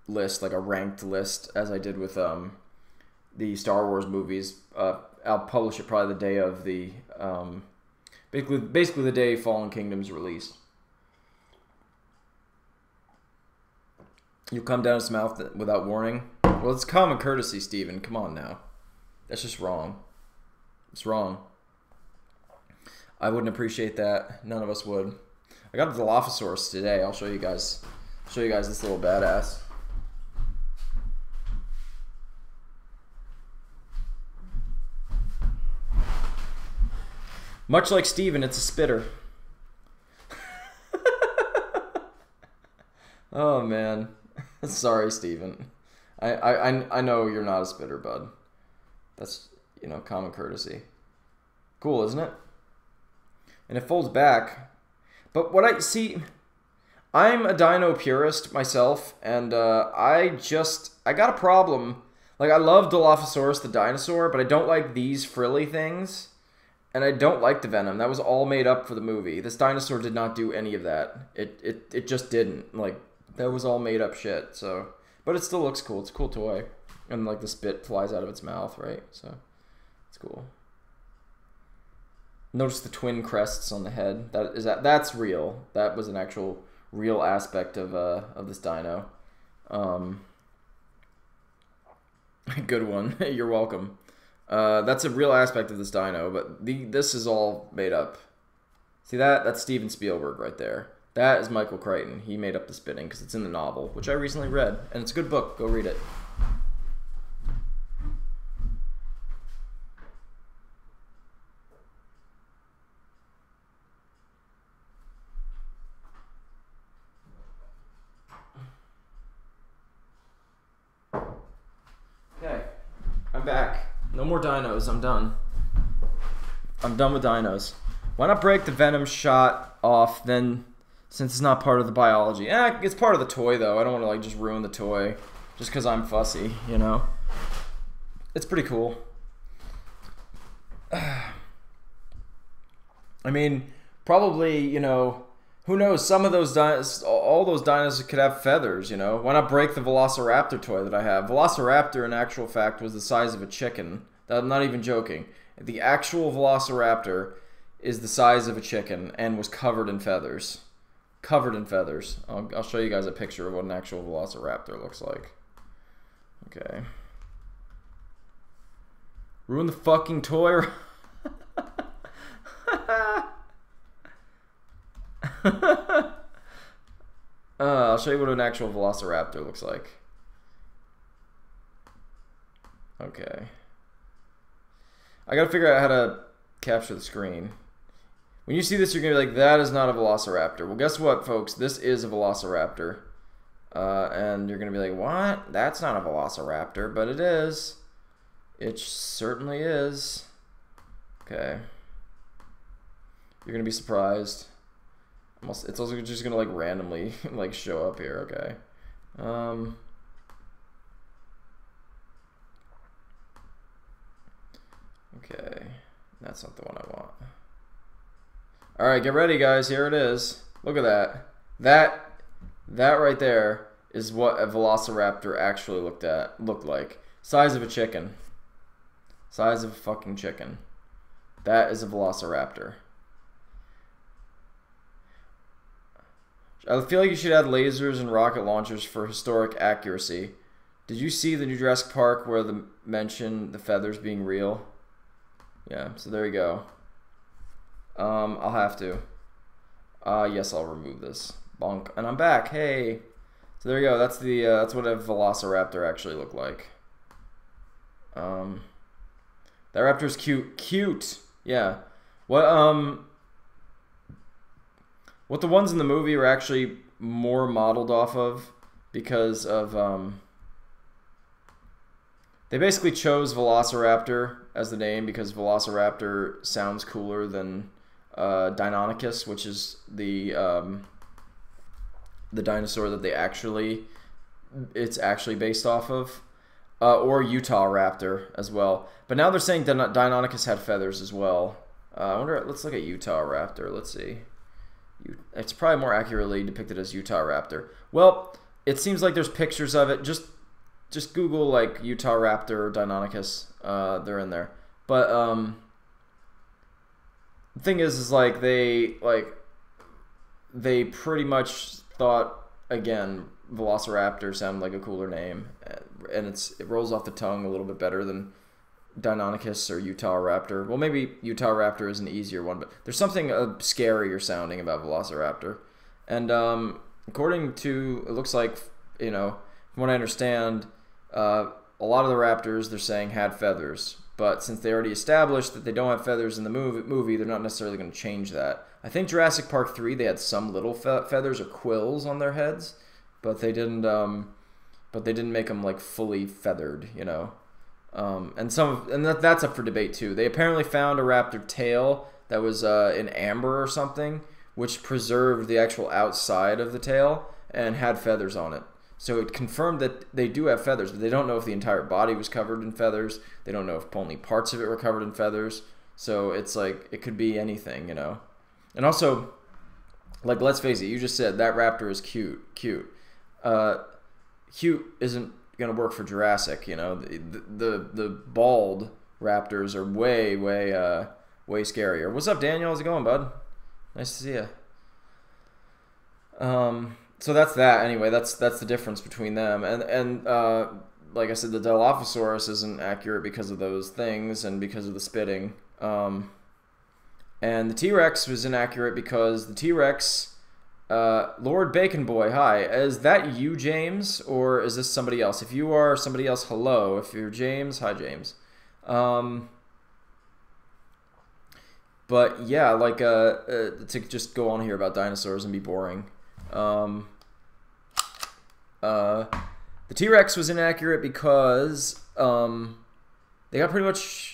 A: list, like a ranked list, as I did with the Star Wars movies. I'll publish it probably the day of the basically the day Fallen Kingdom's released. You come down his mouth without warning. Well, it's common courtesy, Steven. Come on now. That's just wrong. It's wrong. I wouldn't appreciate that. None of us would. I got the Dilophosaurus today. I'll show you guys this little badass. Much like Steven, it's a spitter. Oh man. Sorry, Steven. I know you're not a spitter, bud. That's, you know, common courtesy. Cool, isn't it? And it folds back. But what I see, I'm a dino purist myself, and I got a problem. Like, I love Dilophosaurus the dinosaur, but I don't like these frilly things, and I don't like the venom. That was all made up for the movie. This dinosaur did not do any of that. It just didn't. Like, that was all made up shit. So, but it still looks cool. It's a cool toy, and like the spit flies out of its mouth, right? So, it's cool. Notice the twin crests on the head. That's real. That was an actual real aspect of this dino. Good one. You're welcome. That's a real aspect of this dino, but this is all made up. See that? That's Steven Spielberg right there. That is Michael Crichton. He made up the spitting because it's in the novel, which I recently read, and it's a good book. Go read it. Okay, I'm back. No more dinos. I'm done. I'm done with dinos. Why not break the venom shot off then, since it's not part of the biology? It's part of the toy, though. I don't want to, like, just ruin the toy just because I'm fussy, you know? It's pretty cool. I mean, probably, you know, who knows? Some of those all those dinos could have feathers, you know? Why not break the Velociraptor toy that I have? Velociraptor, in actual fact, was the size of a chicken. I'm not even joking. The actual Velociraptor is the size of a chicken and was covered in feathers. Covered in feathers. I'll show you guys a picture of what an actual Velociraptor looks like. Okay. Ruin the fucking toy. I'll show you what an actual Velociraptor looks like. Okay. I gotta figure out how to capture the screen. When you see this, you're gonna be like, that is not a Velociraptor. Well, guess what, folks? This is a Velociraptor. And you're gonna be like, what? That's not a Velociraptor, but it is. It certainly is. Okay. You're gonna be surprised. It's also just gonna, like, randomly like show up here. Okay. Okay, that's not the one I want. All right, get ready, guys. Here it is. Look at that. That right there is what a Velociraptor actually looked like. Size of a chicken. Size of a fucking chicken. That is a Velociraptor. I feel like you should add lasers and rocket launchers for historic accuracy. Did you see the new Jurassic Park where they mention the feathers being real? Yeah, so there you go. I'll have to. Yes, I'll remove this. Bonk. And I'm back. Hey. So there you go. That's the that's what a Velociraptor actually looked like. That raptor's cute. Cute. Yeah. What the ones in the movie were actually more modeled off of, because of they basically chose Velociraptor as the name because Velociraptor sounds cooler than Deinonychus, which is the the dinosaur that it's actually based off of, or Utah raptor as well. But now they're saying Deinonychus had feathers as well. I wonder. Let's look at Utah raptor. Let's see. It's probably more accurately depicted as Utah raptor. Well, it seems like there's pictures of it. Just Google like Utah raptor or Deinonychus. They're in there. But the thing is like they pretty much thought, again, Velociraptor sounded like a cooler name, and it rolls off the tongue a little bit better than Deinonychus or Utah raptor. Well, maybe Utah raptor is an easier one, but there's something scarier sounding about Velociraptor. And according to, it looks like, you know, from what I understand, a lot of the raptors they're saying had feathers, but since they already established that they don't have feathers in the movie, they're not necessarily going to change that. I think Jurassic Park 3 they had some little feathers or quills on their heads, but they didn't make them like fully feathered, you know. And that's up for debate too. They apparently found a raptor tail that was in amber or something, which preserved the actual outside of the tail and had feathers on it. So it confirmed that they do have feathers, but they don't know if the entire body was covered in feathers. They don't know if only parts of it were covered in feathers. So it's like, it could be anything, you know. And also, like, let's face it, you just said that raptor is cute. Cute isn't going to work for Jurassic, you know. The bald raptors are way scarier. What's up, Daniel? How's it going, bud? Nice to see you. So that's that. Anyway, that's the difference between them. And like I said, the Dilophosaurus isn't accurate because of those things and because of the spitting. And the T-Rex was inaccurate because the T-Rex, Lord Bacon Boy, hi. Is that you, James, or is this somebody else? If you are somebody else, hello. If you're James, hi, James. But yeah, like to just go on here about dinosaurs and be boring. The T-Rex was inaccurate because they got pretty much.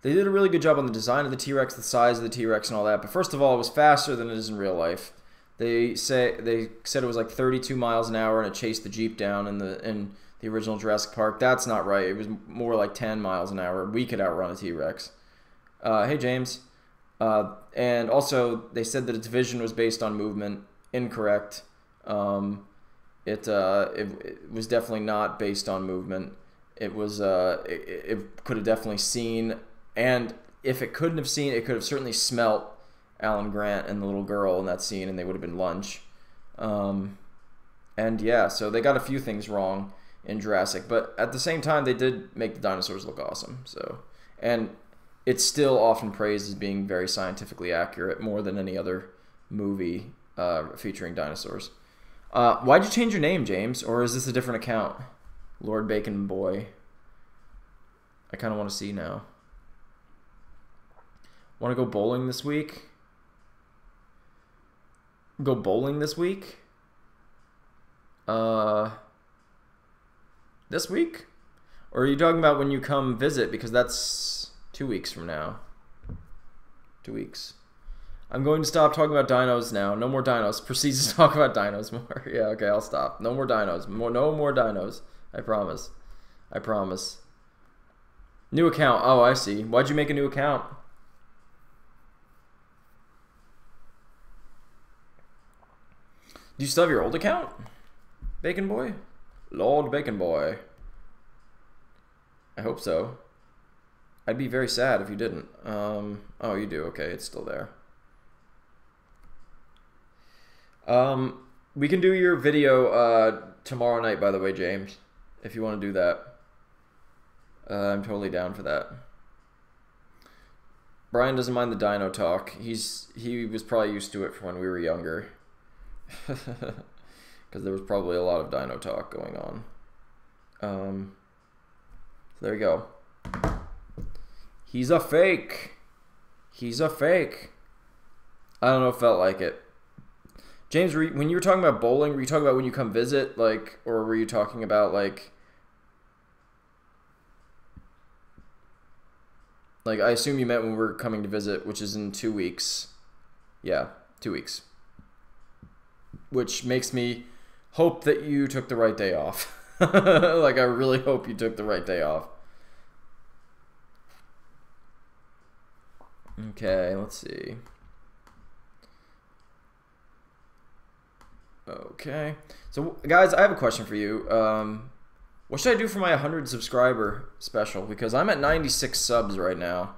A: They did a really good job on the design of the T-Rex, the size of the T-Rex, and all that. But first of all, it was faster than it is in real life. They said it was like 32 miles an hour, and it chased the Jeep down in the original Jurassic Park. That's not right. It was more like 10 miles an hour. We could outrun a T-Rex. Hey, James. And also, they said that its vision was based on movement. Incorrect. It was definitely not based on movement. It was it could have definitely seen, and if it couldn't have seen, it could have certainly smelt Alan Grant and the little girl in that scene, and they would have been lunch. And yeah, so they got a few things wrong in Jurassic, but at the same time, they did make the dinosaurs look awesome. So, and it's still often praised as being very scientifically accurate, more than any other movie featuring dinosaurs. Why'd you change your name, James? Or is this a different account? Lord Bacon Boy. I kind of want to see now. Want to go bowling this week? Go bowling this week? This week? Or are you talking about when you come visit? Because that's 2 weeks from now. 2 weeks. I'm going to stop talking about dinos now. No more dinos. Proceeds to talk about dinos more. Yeah, okay, I'll stop. No more dinos. No more dinos. I promise. I promise. New account. Oh, I see. Why'd you make a new account? Do you still have your old account? Bacon Boy? Lord Bacon Boy. I hope so. I'd be very sad if you didn't. Oh, you do. Okay, it's still there. We can do your video tomorrow night, by the way, James, if you want to do that. I'm totally down for that. Brian doesn't mind the dino talk. He was probably used to it from when we were younger. Because there was probably a lot of dino talk going on. So there you go. He's a fake. He's a fake. I don't know if it felt like it. James, when you were talking about bowling, were you talking about when you come visit, like, or were you talking about like I assume you meant when we're coming to visit, which is in 2 weeks. Yeah, 2 weeks. Which makes me hope that you took the right day off. Like, I really hope you took the right day off. Okay, let's see. Okay. So, guys, I have a question for you. What should I do for my 100 subscriber special? Because I'm at 96 subs right now.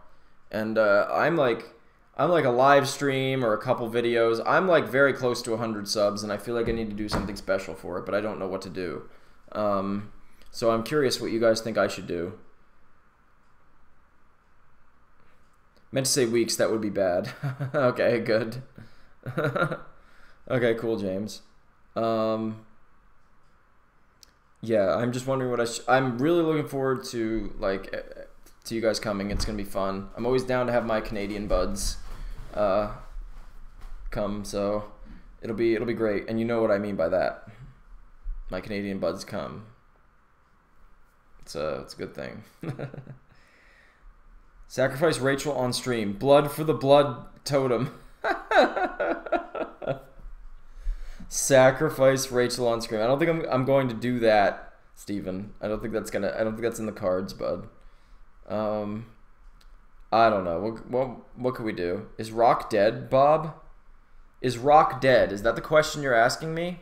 A: And I'm like a live stream or a couple videos. I'm like very close to 100 subs, and I feel like I need to do something special for it, but I don't know what to do. So I'm curious what you guys think I should do. Meant to say weeks, that would be bad. Okay, good. Okay, cool, James. Yeah, I'm just wondering what I'm really looking forward to, like, to you guys coming. It's gonna be fun. I'm always down to have my Canadian buds come, so it'll be great. And you know what I mean by that. My Canadian buds come. It's a good thing. Sacrifice Rachel on stream. Blood for the blood totem. Sacrifice Rachel on stream. I don't think I'm going to do that, Steven. I don't think that's in the cards, bud. I don't know. What could we do? Is Rock dead, Bob? Is Rock dead? Is that the question you're asking me?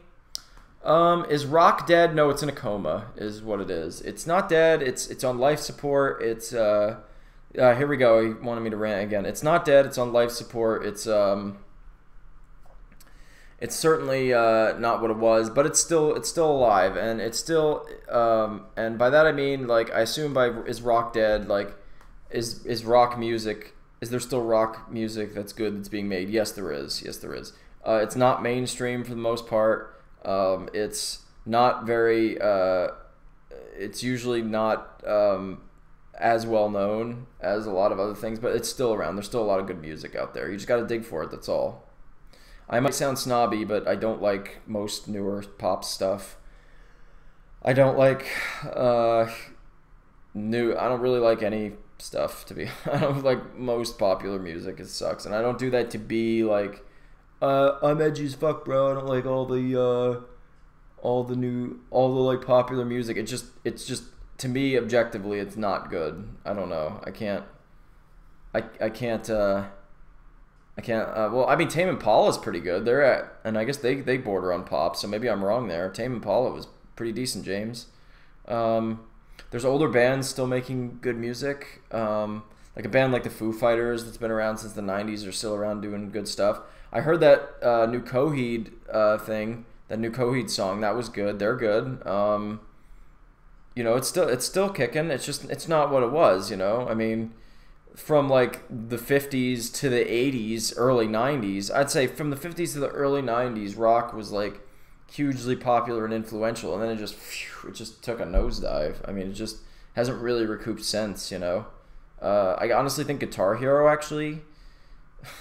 A: Is Rock dead? No, it's in a coma, is what it is. It's not dead. It's on life support. It's here we go. He wanted me to rant again. It's not dead. It's on life support. It's certainly not what it was, but it's still alive, and it's still and by that I mean, like, I assume by is Rock dead, like, is rock music, is there still rock music that's good that's being made? Yes, there is. Yes, there is. It's not mainstream for the most part. It's not very. It's usually not as well known as a lot of other things, but it's still around. There's still a lot of good music out there. You just got to dig for it. That's all. I might sound snobby, but I don't like most newer pop stuff. I don't like I don't really like any stuff, to be. I don't like most popular music. It sucks, and I don't do that to be like, I'm edgy as fuck, bro. I don't like all the like popular music. It's just to me, objectively, it's not good. I don't know. I can't. Well, I mean, Tame Impala's pretty good. And I guess they border on pop, so maybe I'm wrong there. Tame Impala was pretty decent, James. There's older bands still making good music. Like a band like the Foo Fighters that's been around since the 90s are still around doing good stuff. I heard that new Coheed thing, that new Coheed song, that was good. They're good. You know, it's still kicking. It's not what it was, you know? I mean, from like the 50s to the 80s, early 90s, I'd say from the 50s to the early 90s, rock was like hugely popular and influential, and then it just took a nosedive. I mean, it just hasn't really recouped since, you know. I honestly think Guitar Hero actually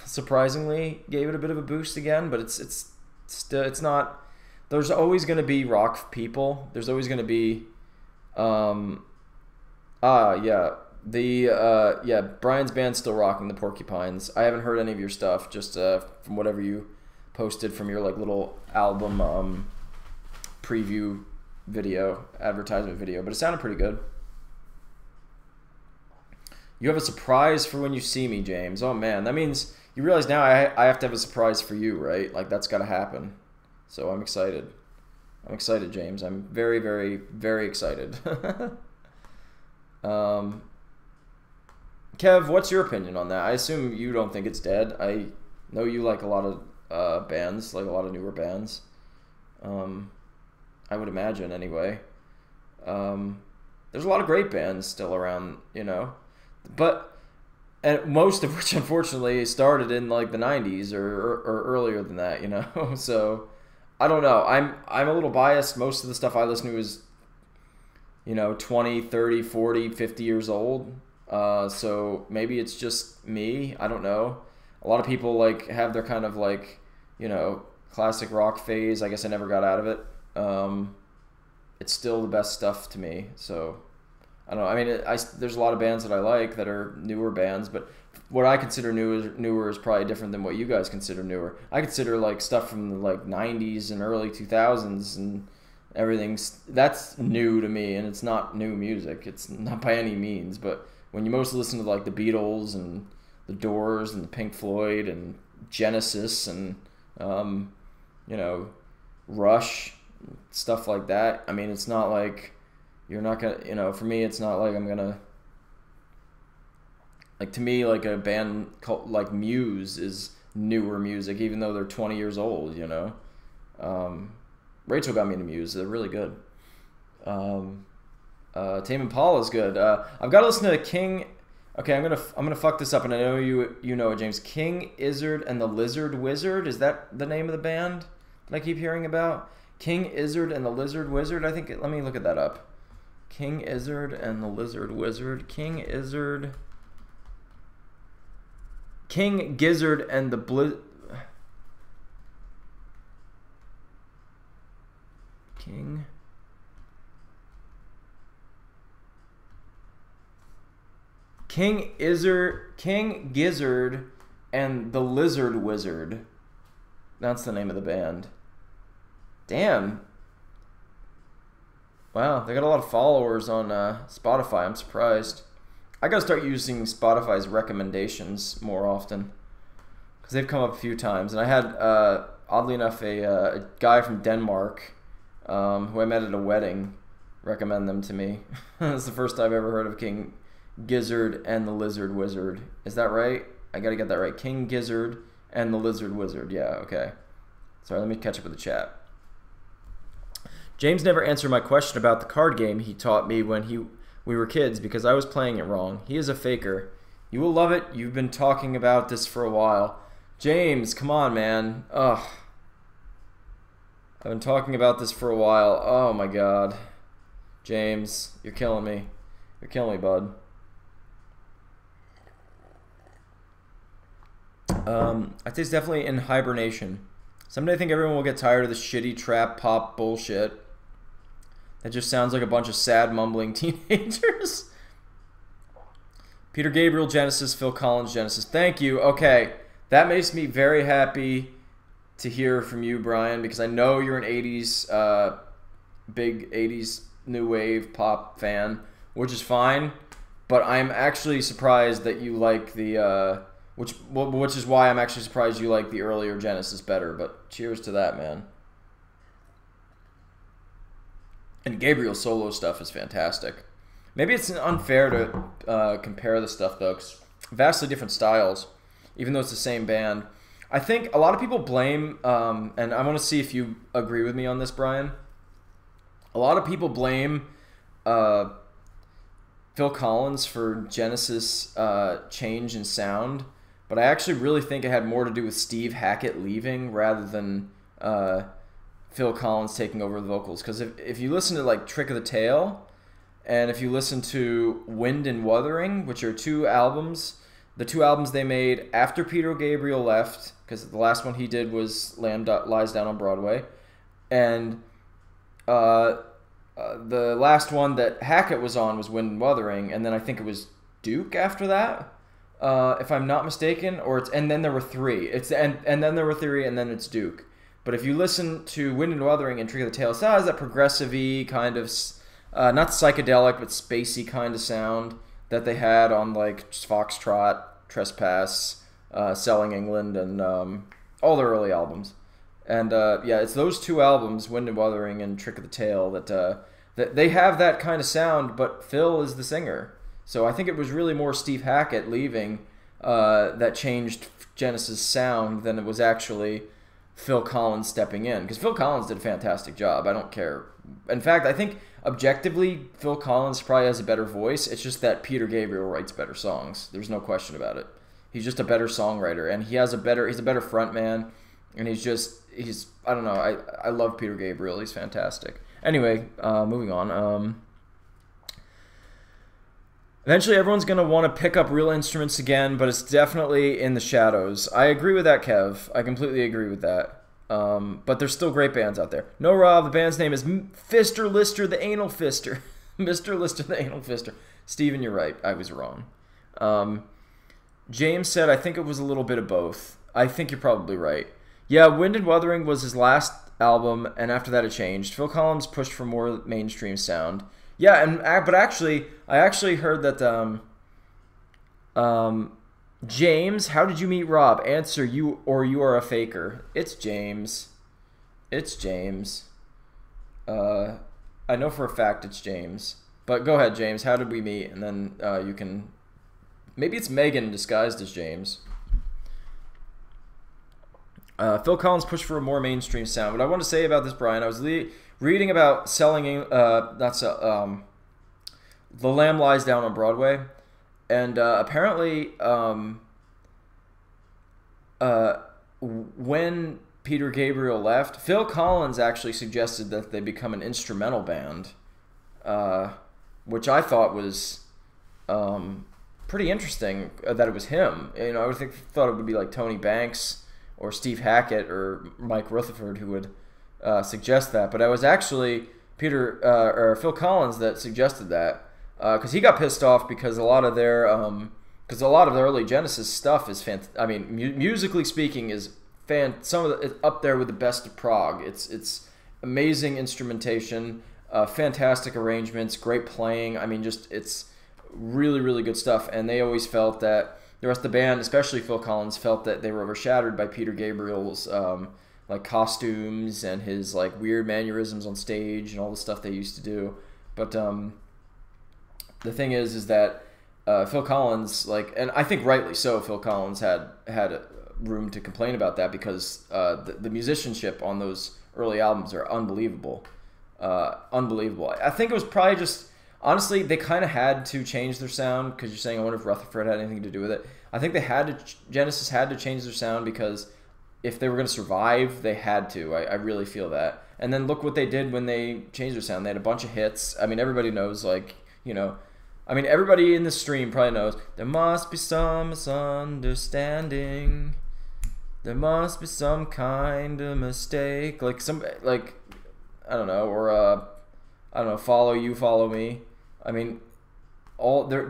A: surprisingly gave it a bit of a boost again, but it's not. There's always going to be rock people. There's always going to be Brian's band's still rocking, the Porcupines. I haven't heard any of your stuff, just from whatever you posted from your like little album preview video, advertisement video, but it sounded pretty good. You have a surprise for when you see me, James. Oh man, that means you realize now I have to have a surprise for you, right? Like, that's got to happen. So I'm excited. I'm excited, James. I'm very, very, very excited. Kev, what's your opinion on that? I assume you don't think it's dead. I know you like a lot of bands, like a lot of newer bands. I would imagine, anyway. There's a lot of great bands still around, you know. And most of which, unfortunately, started in, like, the 90s or earlier than that, you know. So, I don't know. I'm a little biased. Most of the stuff I listen to is, you know, 20, 30, 40, 50 years old. So maybe it's just me. I don't know. A lot of people like have their kind of like, you know, classic rock phase. I guess I never got out of it. It's still the best stuff to me. So I don't know. I mean, there's a lot of bands that I like that are newer bands, but what I consider newer is probably different than what you guys consider newer. I consider like stuff from the like 90s and early 2000s and everything's that's new to me, and it's not new music. It's not by any means, but when you mostly listen to like the Beatles and the Doors and the Pink Floyd and Genesis and you know, Rush, stuff like that. I mean, it's not like you're not gonna, you know, for me, it's not like I'm gonna, like, to me, like a band called like Muse is newer music, even though they're 20 years old, you know. Rachel got me into Muse. They're really good. Tame Impala is good. I've got to listen to King. Okay, I'm gonna fuck this up, and I know you know it, James. King Izzard and the Lizard Wizard. Is that the name of the band that I keep hearing about? King Izzard and the Lizard Wizard. I think. Let me look at that up. King Izzard and the Lizard Wizard. King Izzard. King Gizzard and the King. King Gizzard and the Lizard Wizard. That's the name of the band. Damn. Wow, they got a lot of followers on Spotify. I'm surprised. I gotta start using Spotify's recommendations more often, because they've come up a few times. And I had, oddly enough, a guy from Denmark who I met at a wedding recommend them to me. That's the first I've ever heard of King Gizzard and the Lizard Wizard. Is that right? I gotta get that right. King Gizzard and the Lizard Wizard. Yeah, okay. Sorry, let me catch up with the chat. James never answered my question about the card game he taught me when we were kids, because I was playing it wrong. He is a faker. You will love it. You've been talking about this for a while. James, come on, man. Ugh. I've been talking about this for a while. Oh, my God. James, you're killing me. You're killing me, bud. I'd say it's definitely in hibernation. Someday I think everyone will get tired of this shitty trap pop bullshit that just sounds like a bunch of sad mumbling teenagers. Peter Gabriel Genesis, Phil Collins Genesis. Thank you. Okay, that makes me very happy to hear from you, Brian, because I know you're an 80s, big 80s new wave pop fan, which is fine, but I'm actually surprised that you like the... Which is why I'm actually surprised you like the earlier Genesis better, but cheers to that, man. And Gabriel's solo stuff is fantastic. Maybe it's unfair to compare the stuff, though, because vastly different styles, even though it's the same band. I think a lot of people blame, and I want to see if you agree with me on this, Brian. A lot of people blame Phil Collins for Genesis' change in sound. But I actually really think it had more to do with Steve Hackett leaving rather than Phil Collins taking over the vocals. Because if you listen to like Trick of the Tail, and if you listen to Wind and Wuthering, which are two albums, the two albums they made after Peter Gabriel left, because the last one he did was Lamb Lies Down on Broadway, and the last one that Hackett was on was Wind and Wuthering, and then I think it was Duke after that. If I'm not mistaken, and then there were three. And then there were three, and then it's Duke. But if you listen to Wind and Wuthering and Trick of the Tail, it has that progressive-y kind of, not psychedelic, but spacey kind of sound that they had on like Foxtrot, Trespass, Selling England, and all their early albums. And yeah, it's those two albums, Wind and Wuthering and Trick of the Tail, that they have that kind of sound, but Phil is the singer. So I think it was really more Steve Hackett leaving that changed Genesis' sound than it was actually Phil Collins stepping in. Because Phil Collins did a fantastic job. I don't care. In fact, I think objectively, Phil Collins probably has a better voice. It's just that Peter Gabriel writes better songs. There's no question about it. He's just a better songwriter, and he's a better front man. And I don't know. I love Peter Gabriel. He's fantastic. Anyway, moving on. Eventually, everyone's going to want to pick up real instruments again, but it's definitely in the shadows. I agree with that, Kev. I completely agree with that. But there's still great bands out there. No, Rob, the band's name is Fister Lister, the Anal Fister. Mr. Lister the Anal Fister. Steven, you're right. I was wrong. James said, I think it was a little bit of both. I think you're probably right. Yeah, Wind and Wuthering was his last album, and after that it changed. Phil Collins pushed for more mainstream sound. Yeah, but actually, I actually heard that James, how did you meet Rob? Answer, you are a faker. It's James. It's James. I know for a fact it's James. But go ahead, James. How did we meet? And then you can... Maybe it's Megan disguised as James. Phil Collins pushed for a more mainstream sound. What I want to say about this, Brian, I was reading about selling... The Lamb Lies Down on Broadway. And apparently... when Peter Gabriel left, Phil Collins actually suggested that they become an instrumental band, which I thought was pretty interesting that it was him. You know, I would thought it would be like Tony Banks or Steve Hackett or Mike Rutherford who would suggest that, but it was actually Phil Collins that suggested that because he got pissed off because a lot of their early Genesis stuff is musically speaking is some of it's up there with the best of prog. It's amazing instrumentation, fantastic arrangements, great playing. I mean, just it's really, really good stuff. And they always felt that the rest of the band, especially Phil Collins, felt that they were overshadowed by Peter Gabriel's like costumes and his like weird mannerisms on stage and all the stuff they used to do. But the thing is that Phil Collins, and I think rightly so, Phil Collins had room to complain about that because the musicianship on those early albums are unbelievable. Unbelievable. I think it was probably just, honestly, they kind of had to change their sound because you're saying, I wonder if Rutherford had anything to do with it. I think Genesis had to change their sound because if they were going to survive, they had to. I really feel that. And then look what they did when they changed their sound. They had a bunch of hits. I mean, everybody knows, everybody in the stream probably knows, there must be some misunderstanding. There must be some kind of mistake. I don't know, follow you, follow me. I mean,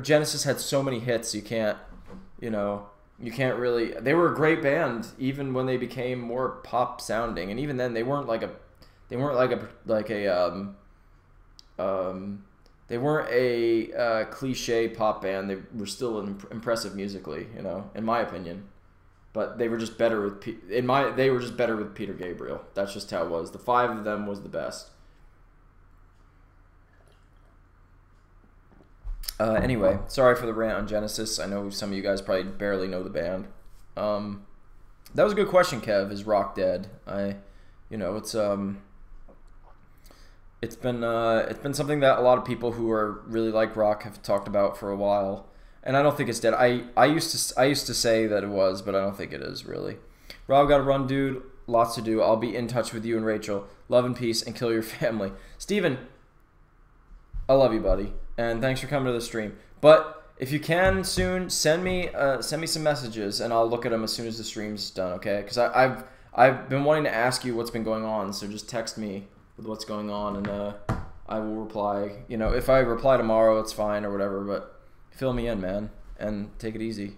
A: Genesis had so many hits, you can't really, they were a great band even when they became more pop sounding, and even then they weren't a cliche pop band. They were still impressive musically, in my opinion. But they were just better with Peter Gabriel. That's just how it was. The five of them was the best. Anyway, sorry for the rant on Genesis. I know some of you guys probably barely know the band. That was a good question, Kev. Is rock dead? It's been something that a lot of people who are really like rock have talked about for a while, and I don't think it's dead. I used to say that it was, but I don't think it is really. Rob, gotta run, dude. Lots to do. I'll be in touch with you and Rachel. Love and peace, and kill your family. Steven, I love you, buddy, and thanks for coming to the stream. But if you can soon, send me some messages, and I'll look at them as soon as the stream's done. Okay? Because I've been wanting to ask you what's been going on, so just text me with what's going on, and I will reply. If I reply tomorrow, it's fine or whatever, but fill me in, man, and take it easy.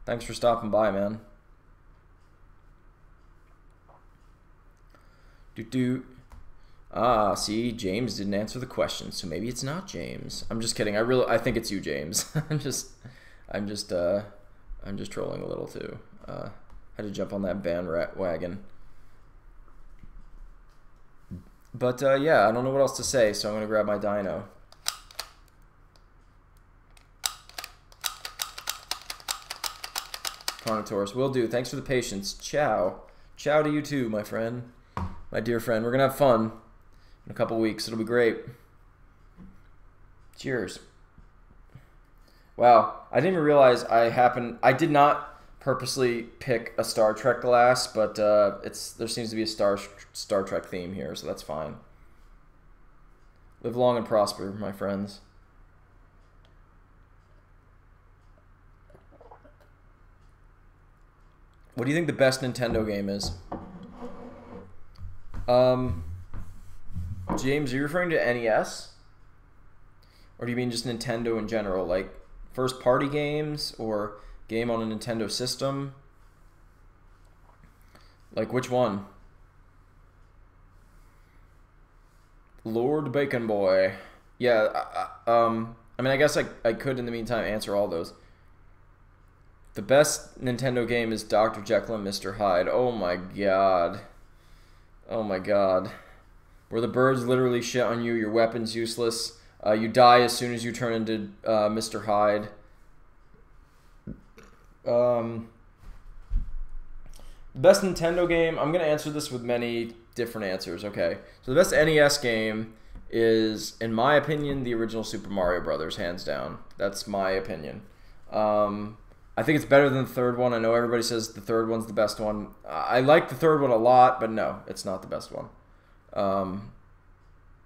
A: Thanks for stopping by, man. See, James didn't answer the question, so maybe it's not James. I'm just kidding. I think it's you, James. I'm just trolling a little too. Had to jump on that bandwagon. But yeah, I don't know what else to say, so I'm gonna grab my dyno. Carnotaurus, will do. Thanks for the patience. Ciao. Ciao to you too, my friend. My dear friend. We're gonna have fun in a couple weeks. It'll be great. Cheers. Wow, I didn't even realize I did not purposely pick a Star Trek glass, but there seems to be a Star Trek theme here, so that's fine. Live long and prosper, my friends. What do you think the best Nintendo game is? James, are you referring to NES? Or do you mean just Nintendo in general? Like first party games or game on a Nintendo system? Like which one? Lord Bacon Boy. Yeah, I mean, I guess I could in the meantime answer all those. The best Nintendo game is Dr. Jekyll and Mr. Hyde. Oh my god. Oh my god. Where the birds literally shit on you, your weapon's useless. You die as soon as you turn into Mr. Hyde. Best Nintendo game, I'm going to answer this with many different answers, okay? So the best NES game is, in my opinion, the original Super Mario Brothers, hands down. That's my opinion. I think it's better than the third one. I know everybody says the third one's the best one. I like the third one a lot, but no, it's not the best one.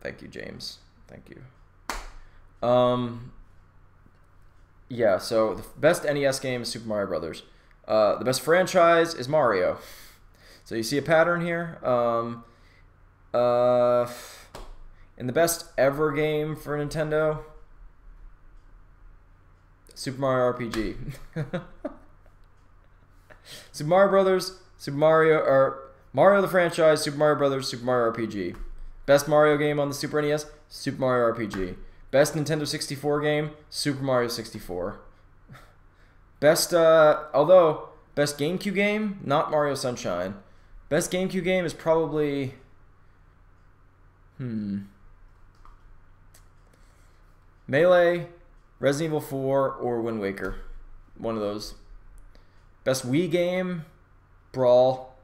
A: Thank you, James. Thank you. Yeah, so the best NES game is Super Mario Brothers. The best franchise is Mario. So you see a pattern here. In the best ever game for Nintendo, Super Mario RPG. Super Mario Brothers, Super Mario, or Mario the franchise, Super Mario Brothers, Super Mario RPG. Best Mario game on the Super NES, Super Mario RPG. Best Nintendo 64 game, Super Mario 64. Best, although, best GameCube game, not Mario Sunshine. Best GameCube game is probably, Melee, Resident Evil 4, or Wind Waker. One of those. Best Wii game, Brawl,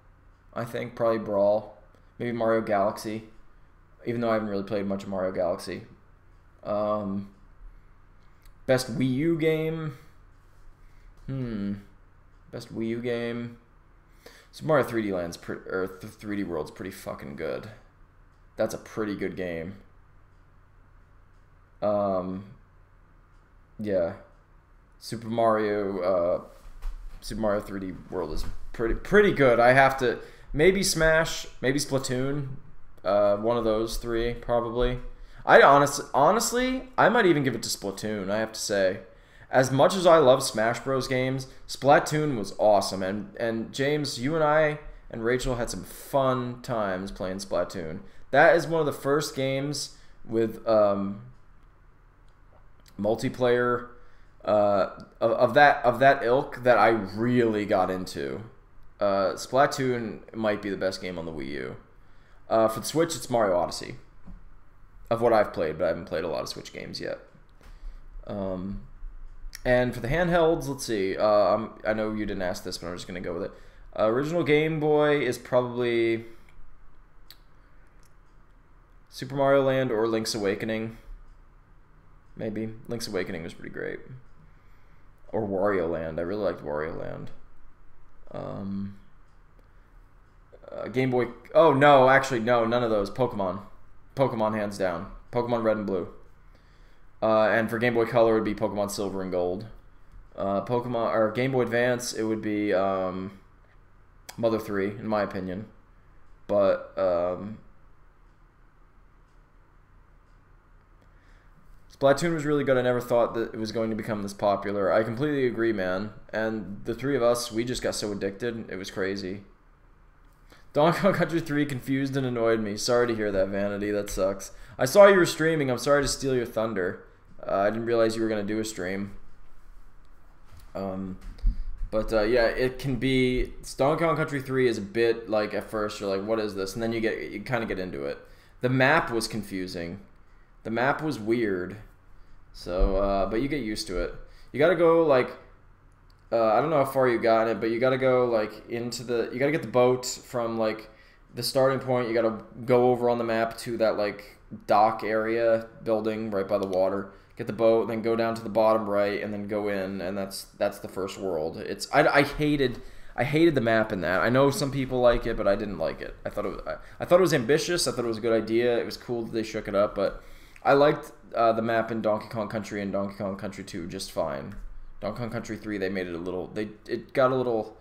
A: I think, probably Brawl. Maybe Mario Galaxy, even though I haven't really played much of Mario Galaxy. Best Wii U game, best Wii U game. Super Mario 3D Land's 3D World's pretty fucking good. That's a pretty good game. Yeah, Super Mario 3D World is pretty good. I have to maybe Smash, maybe Splatoon, one of those three probably. I honestly, I might even give it to Splatoon. I have to say, as much as I love Smash Bros games, Splatoon was awesome. And James, you and I and Rachel had some fun times playing Splatoon. That is one of the first games with multiplayer of that ilk that I really got into. Splatoon might be the best game on the Wii U. For the Switch, it's Mario Odyssey. Of what I've played, but I haven't played a lot of Switch games yet. And for the handhelds, let's see. I know you didn't ask this, but I'm just going to go with it. Original Game Boy is probably Super Mario Land or Link's Awakening. Maybe. Link's Awakening was pretty great. Or Wario Land. I really liked Wario Land. Game Boy... Oh, no. Actually, no. None of those. Pokemon. Pokemon, hands down. Pokemon Red and Blue. And for Game Boy Color, it would be Pokemon Silver and Gold. Pokemon... Or Game Boy Advance, it would be Mother 3, in my opinion. But... Splatoon was really good. I never thought that it was going to become this popular. I completely agree, man. And the three of us, we just got so addicted. It was crazy. Donkey Kong Country 3 confused and annoyed me. Sorry to hear that, Vanity. That sucks. I saw you were streaming. I'm sorry to steal your thunder. I didn't realize you were going to do a stream. Yeah, it can be... Donkey Kong Country 3 is a bit like, at first, you're like, what is this? And then you kind of get into it. The map was confusing. The map was weird. So, but you get used to it. You gotta go, like... I don't know how far you got in it, but you gotta go, like, into the... You gotta get the boat from, like, the starting point. You gotta go over on the map to that, like, dock area building right by the water. Get the boat, then go down to the bottom right, and then go in, and that's the first world. It's... I hated the map in that. I know some people like it, but I didn't like it. I thought it was ambitious. I thought it was a good idea. It was cool that they shook it up, but I liked the map in Donkey Kong Country and Donkey Kong Country 2 just fine. Donkey Kong Country 3, they made it a little... It got a little...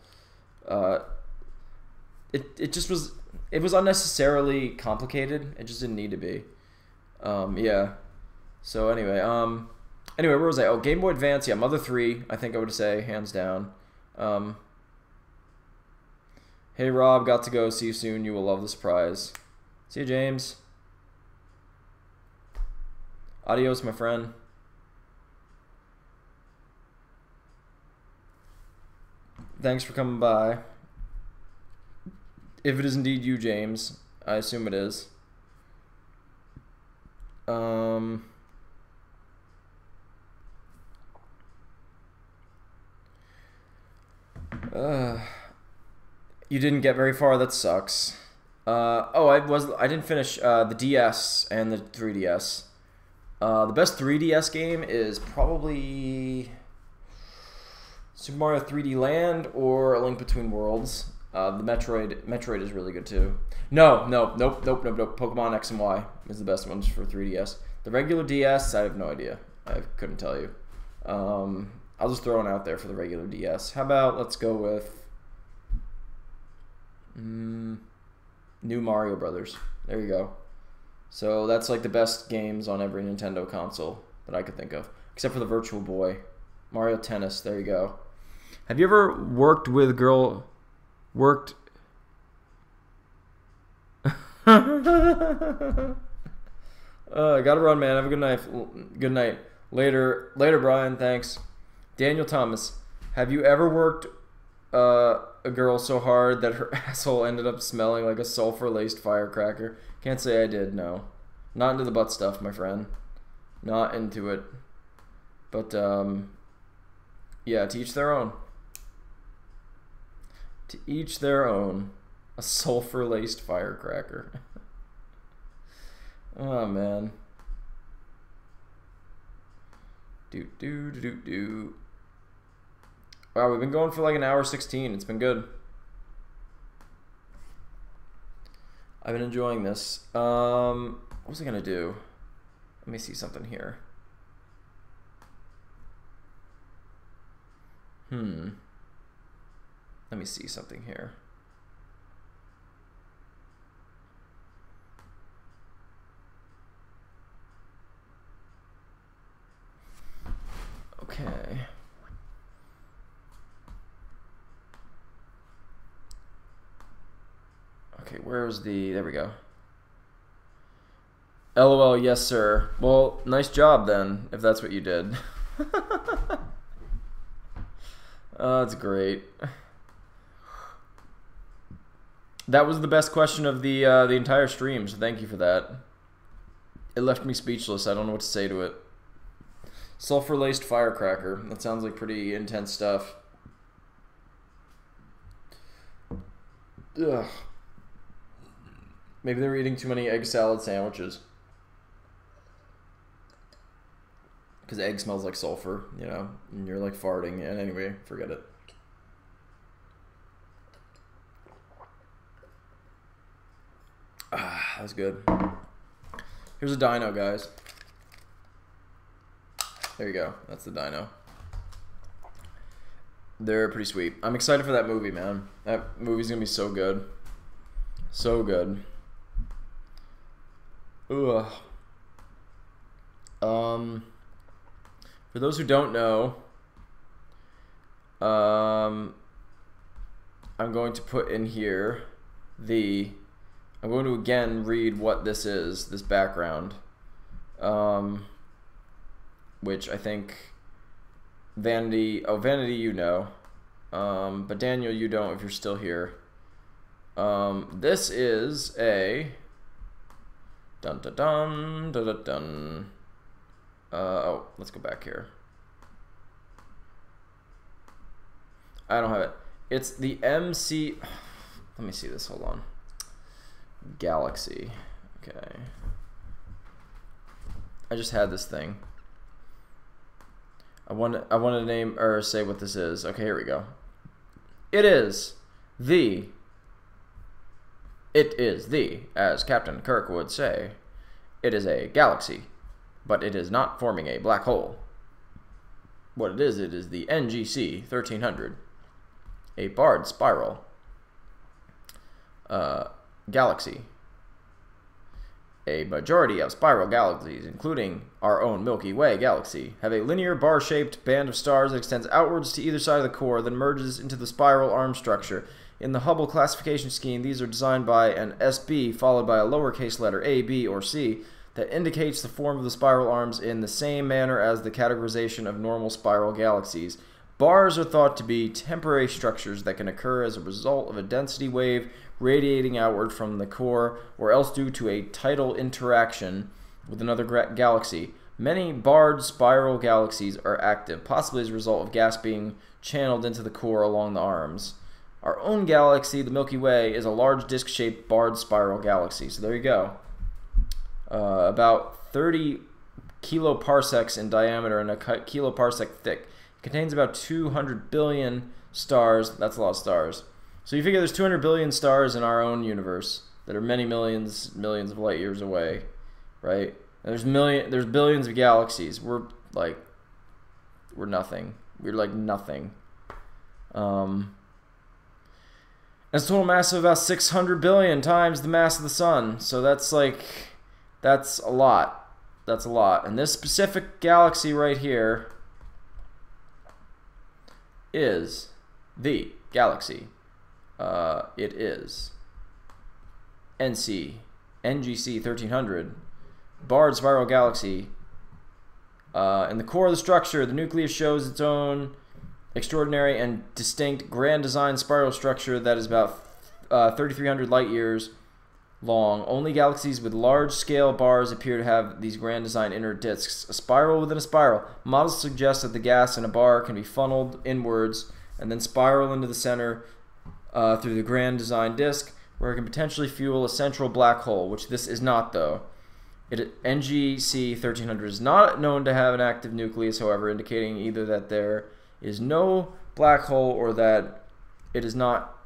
A: It just was... It was unnecessarily complicated. It just didn't need to be. Yeah. So anyway, where was I? Oh, Game Boy Advance. Yeah, Mother 3. I think I would say hands down. Hey Rob, got to go. See you soon. You will love the surprise. See you, James. Adios, my friend. Thanks for coming by. If it is indeed you, James, I assume it is. You didn't get very far. That sucks. I didn't finish the DS and the 3DS. The best 3DS game is probably Super Mario 3D Land or A Link Between Worlds. The Metroid is really good too. Nope. Pokemon X and Y is the best ones for 3DS. The regular DS, I have no idea. I couldn't tell you. I'll just throw one out there for the regular DS. How about let's go with New Mario Brothers. There you go. So that's like the best games on every Nintendo console that I could think of, except for the Virtual Boy. Mario Tennis. There you go. Have you ever worked with a girl? Worked. I gotta run, man. Have a good night. Good night. Later, Brian. Thanks. Daniel Thomas. Have you ever worked a girl so hard that her asshole ended up smelling like a sulfur-laced firecracker? Can't say I did, no. Not into the butt stuff, my friend. Not into it. But, yeah, to each their own. To each their own. A sulfur-laced firecracker. Oh, man. Do. Wow, we've been going for like an hour 16. It's been good. I've been enjoying this. What was I gonna do? Let me see something here. Let me see something here. Okay. Okay, where's the... There we go. LOL, yes, sir. Well, nice job, then, if that's what you did. Oh, that's great. That was the best question of the entire stream, so thank you for that. It left me speechless. I don't know what to say to it. Sulfur-laced firecracker. That sounds like pretty intense stuff. Ugh. Maybe they were eating too many egg salad sandwiches. Because egg smells like sulfur, you know, and you're like farting. And anyway, forget it. Ah, that was good. Here's a dino, guys. There you go. That's the dino. They're pretty sweet. I'm excited for that movie, man. That movie's gonna be so good. So good. Ugh. For those who don't know, I'm going to put in here I'm going to again read what this is, this background, which I think Vanity, you know, but Daniel, you don't if you're still here. This is a dun dun dun dun dun dun. Oh, let's go back here. I don't have it. It's the MC. Let me see this. Hold on. Galaxy. Okay. I just had this thing. I want to name or say what this is. Okay, here we go. It is the, as Captain Kirk would say, it is a galaxy, but it is not forming a black hole. What it is the NGC 1300, a barred spiral galaxy. A majority of spiral galaxies, including our own Milky Way galaxy, have a linear bar-shaped band of stars that extends outwards to either side of the core, then merges into the spiral arm structure. In the Hubble classification scheme, these are designed by an SB followed by a lowercase letter A, B, or C that indicates the form of the spiral arms in the same manner as the categorization of normal spiral galaxies. Bars are thought to be temporary structures that can occur as a result of a density wave radiating outward from the core, or else due to a tidal interaction with another galaxy. Many barred spiral galaxies are active, possibly as a result of gas being channeled into the core along the arms. Our own galaxy, the Milky Way, is a large disc-shaped barred spiral galaxy. So there you go. About 30 kiloparsecs in diameter and a kiloparsec thick. It contains about 200 billion stars. That's a lot of stars. So you figure there's 200 billion stars in our own universe that are many millions of light years away, right? And there's billions of galaxies. We're nothing. We're like nothing. It's a total mass of about 600 billion times the mass of the sun. So that's a lot. That's a lot. And this specific galaxy right here is the galaxy. It is NGC 1300, barred spiral galaxy. In the core of the structure, the nucleus shows its own extraordinary and distinct grand design spiral structure that is about 3,300 light years long. Only galaxies with large-scale bars appear to have these grand design inner disks. A spiral within a spiral. Models suggest that the gas in a bar can be funneled inwards and then spiral into the center through the grand design disk, where it can potentially fuel a central black hole, which this is not, though. NGC 1300 is not known to have an active nucleus, however, indicating either that there is no black hole or that it is not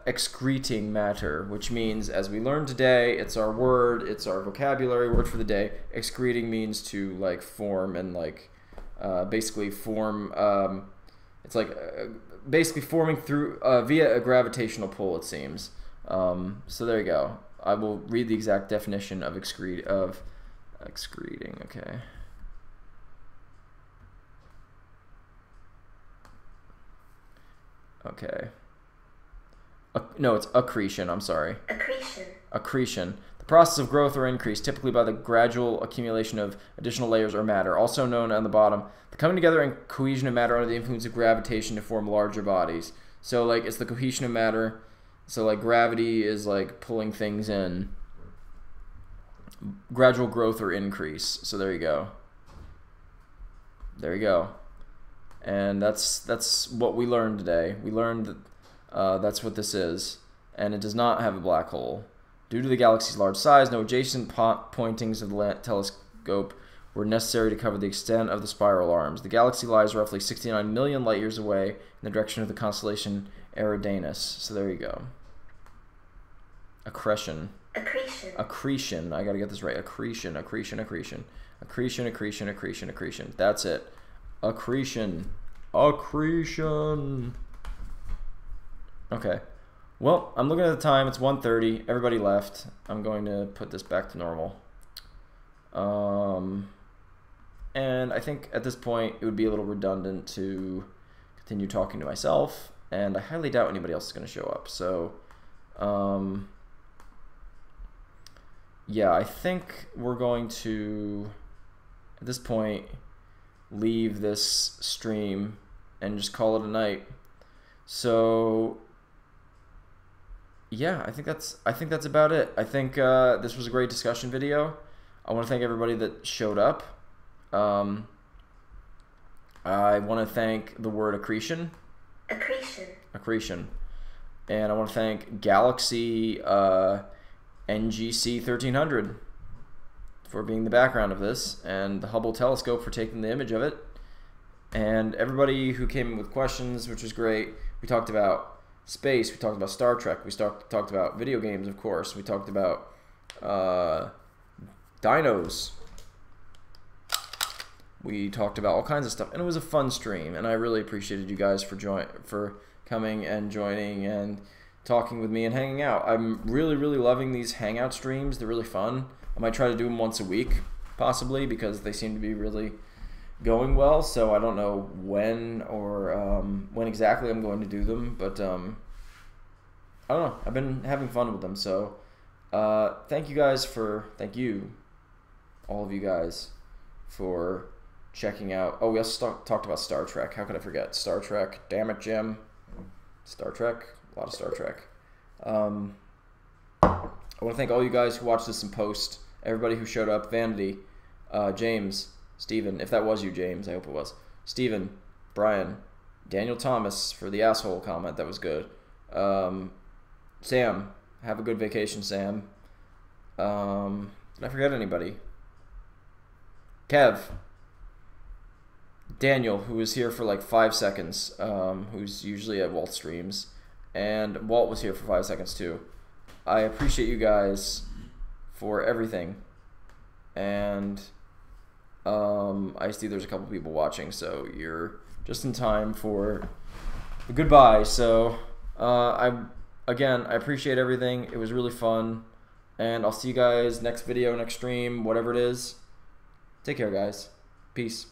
A: excreting matter, which means, as we learned today, it's our word, it's our vocabulary word for the day. Excreting means to like form and like basically form. It's like basically forming through via a gravitational pull, it seems. So there you go. I will read the exact definition of excreting. Okay. Okay. No, it's accretion. I'm sorry.
B: Accretion.
A: Accretion. The process of growth or increase, typically by the gradual accumulation of additional layers or matter, also known on the bottom, the coming together and cohesion of matter under the influence of gravitation to form larger bodies. So, like, it's the cohesion of matter. So, like, gravity is, like, pulling things in. Gradual growth or increase. So, there you go. There you go. And that's what we learned today. We learned that that's what this is. And it does not have a black hole. Due to the galaxy's large size, no adjacent pointings of the telescope were necessary to cover the extent of the spiral arms. The galaxy lies roughly 69 million light years away in the direction of the constellation Eridanus. So there you go. Accretion.
B: Accretion.
A: Accretion. I gotta get this right. Accretion. Accretion. Accretion. Accretion. Accretion. Accretion. Accretion. That's it. Accretion. Accretion. Okay. Well, I'm looking at the time. It's 1:30. Everybody left. I'm going to put this back to normal. And I think at this point it would be a little redundant to continue talking to myself, and I highly doubt anybody else is going to show up. So, yeah, I think we're going to, at this point, leave this stream and just call it a night. So, yeah, I think that's about it. I think this was a great discussion video. I want to thank everybody that showed up. I want to thank the word accretion.
B: Accretion.
A: Accretion. And I want to thank Galaxy NGC 1300 for being the background of this, and the Hubble telescope for taking the image of it, and everybody who came in with questions, which was great. We talked about space, we talked about Star Trek, we talked about video games, of course, we talked about dinos, we talked about all kinds of stuff, and it was a fun stream, and I really appreciated you guys for coming and joining and talking with me and hanging out. I'm really loving these hangout streams. They're really fun. I might try to do them once a week, possibly, because they seem to be really going well. So I don't know when or when exactly I'm going to do them, but I don't know. I've been having fun with them. So thank you, all of you guys, for checking out. Oh, we also talked about Star Trek. How could I forget Star Trek? Damn it, Jim. Star Trek. A lot of Star Trek. I want to thank all you guys who watched this in post. Everybody who showed up. Vanity, James, Steven. If that was you, James, I hope it was. Steven, Brian, Daniel Thomas for the asshole comment. That was good. Sam, have a good vacation, Sam. Did I forget anybody? Kev. Daniel, who was here for like 5 seconds, who's usually at Walt streams. And Walt was here for 5 seconds too. I appreciate you guys for everything. And I see there's a couple people watching, so you're just in time for the goodbye. So I appreciate everything. It was really fun. And I'll see you guys next video, next stream, whatever it is. Take care, guys. Peace.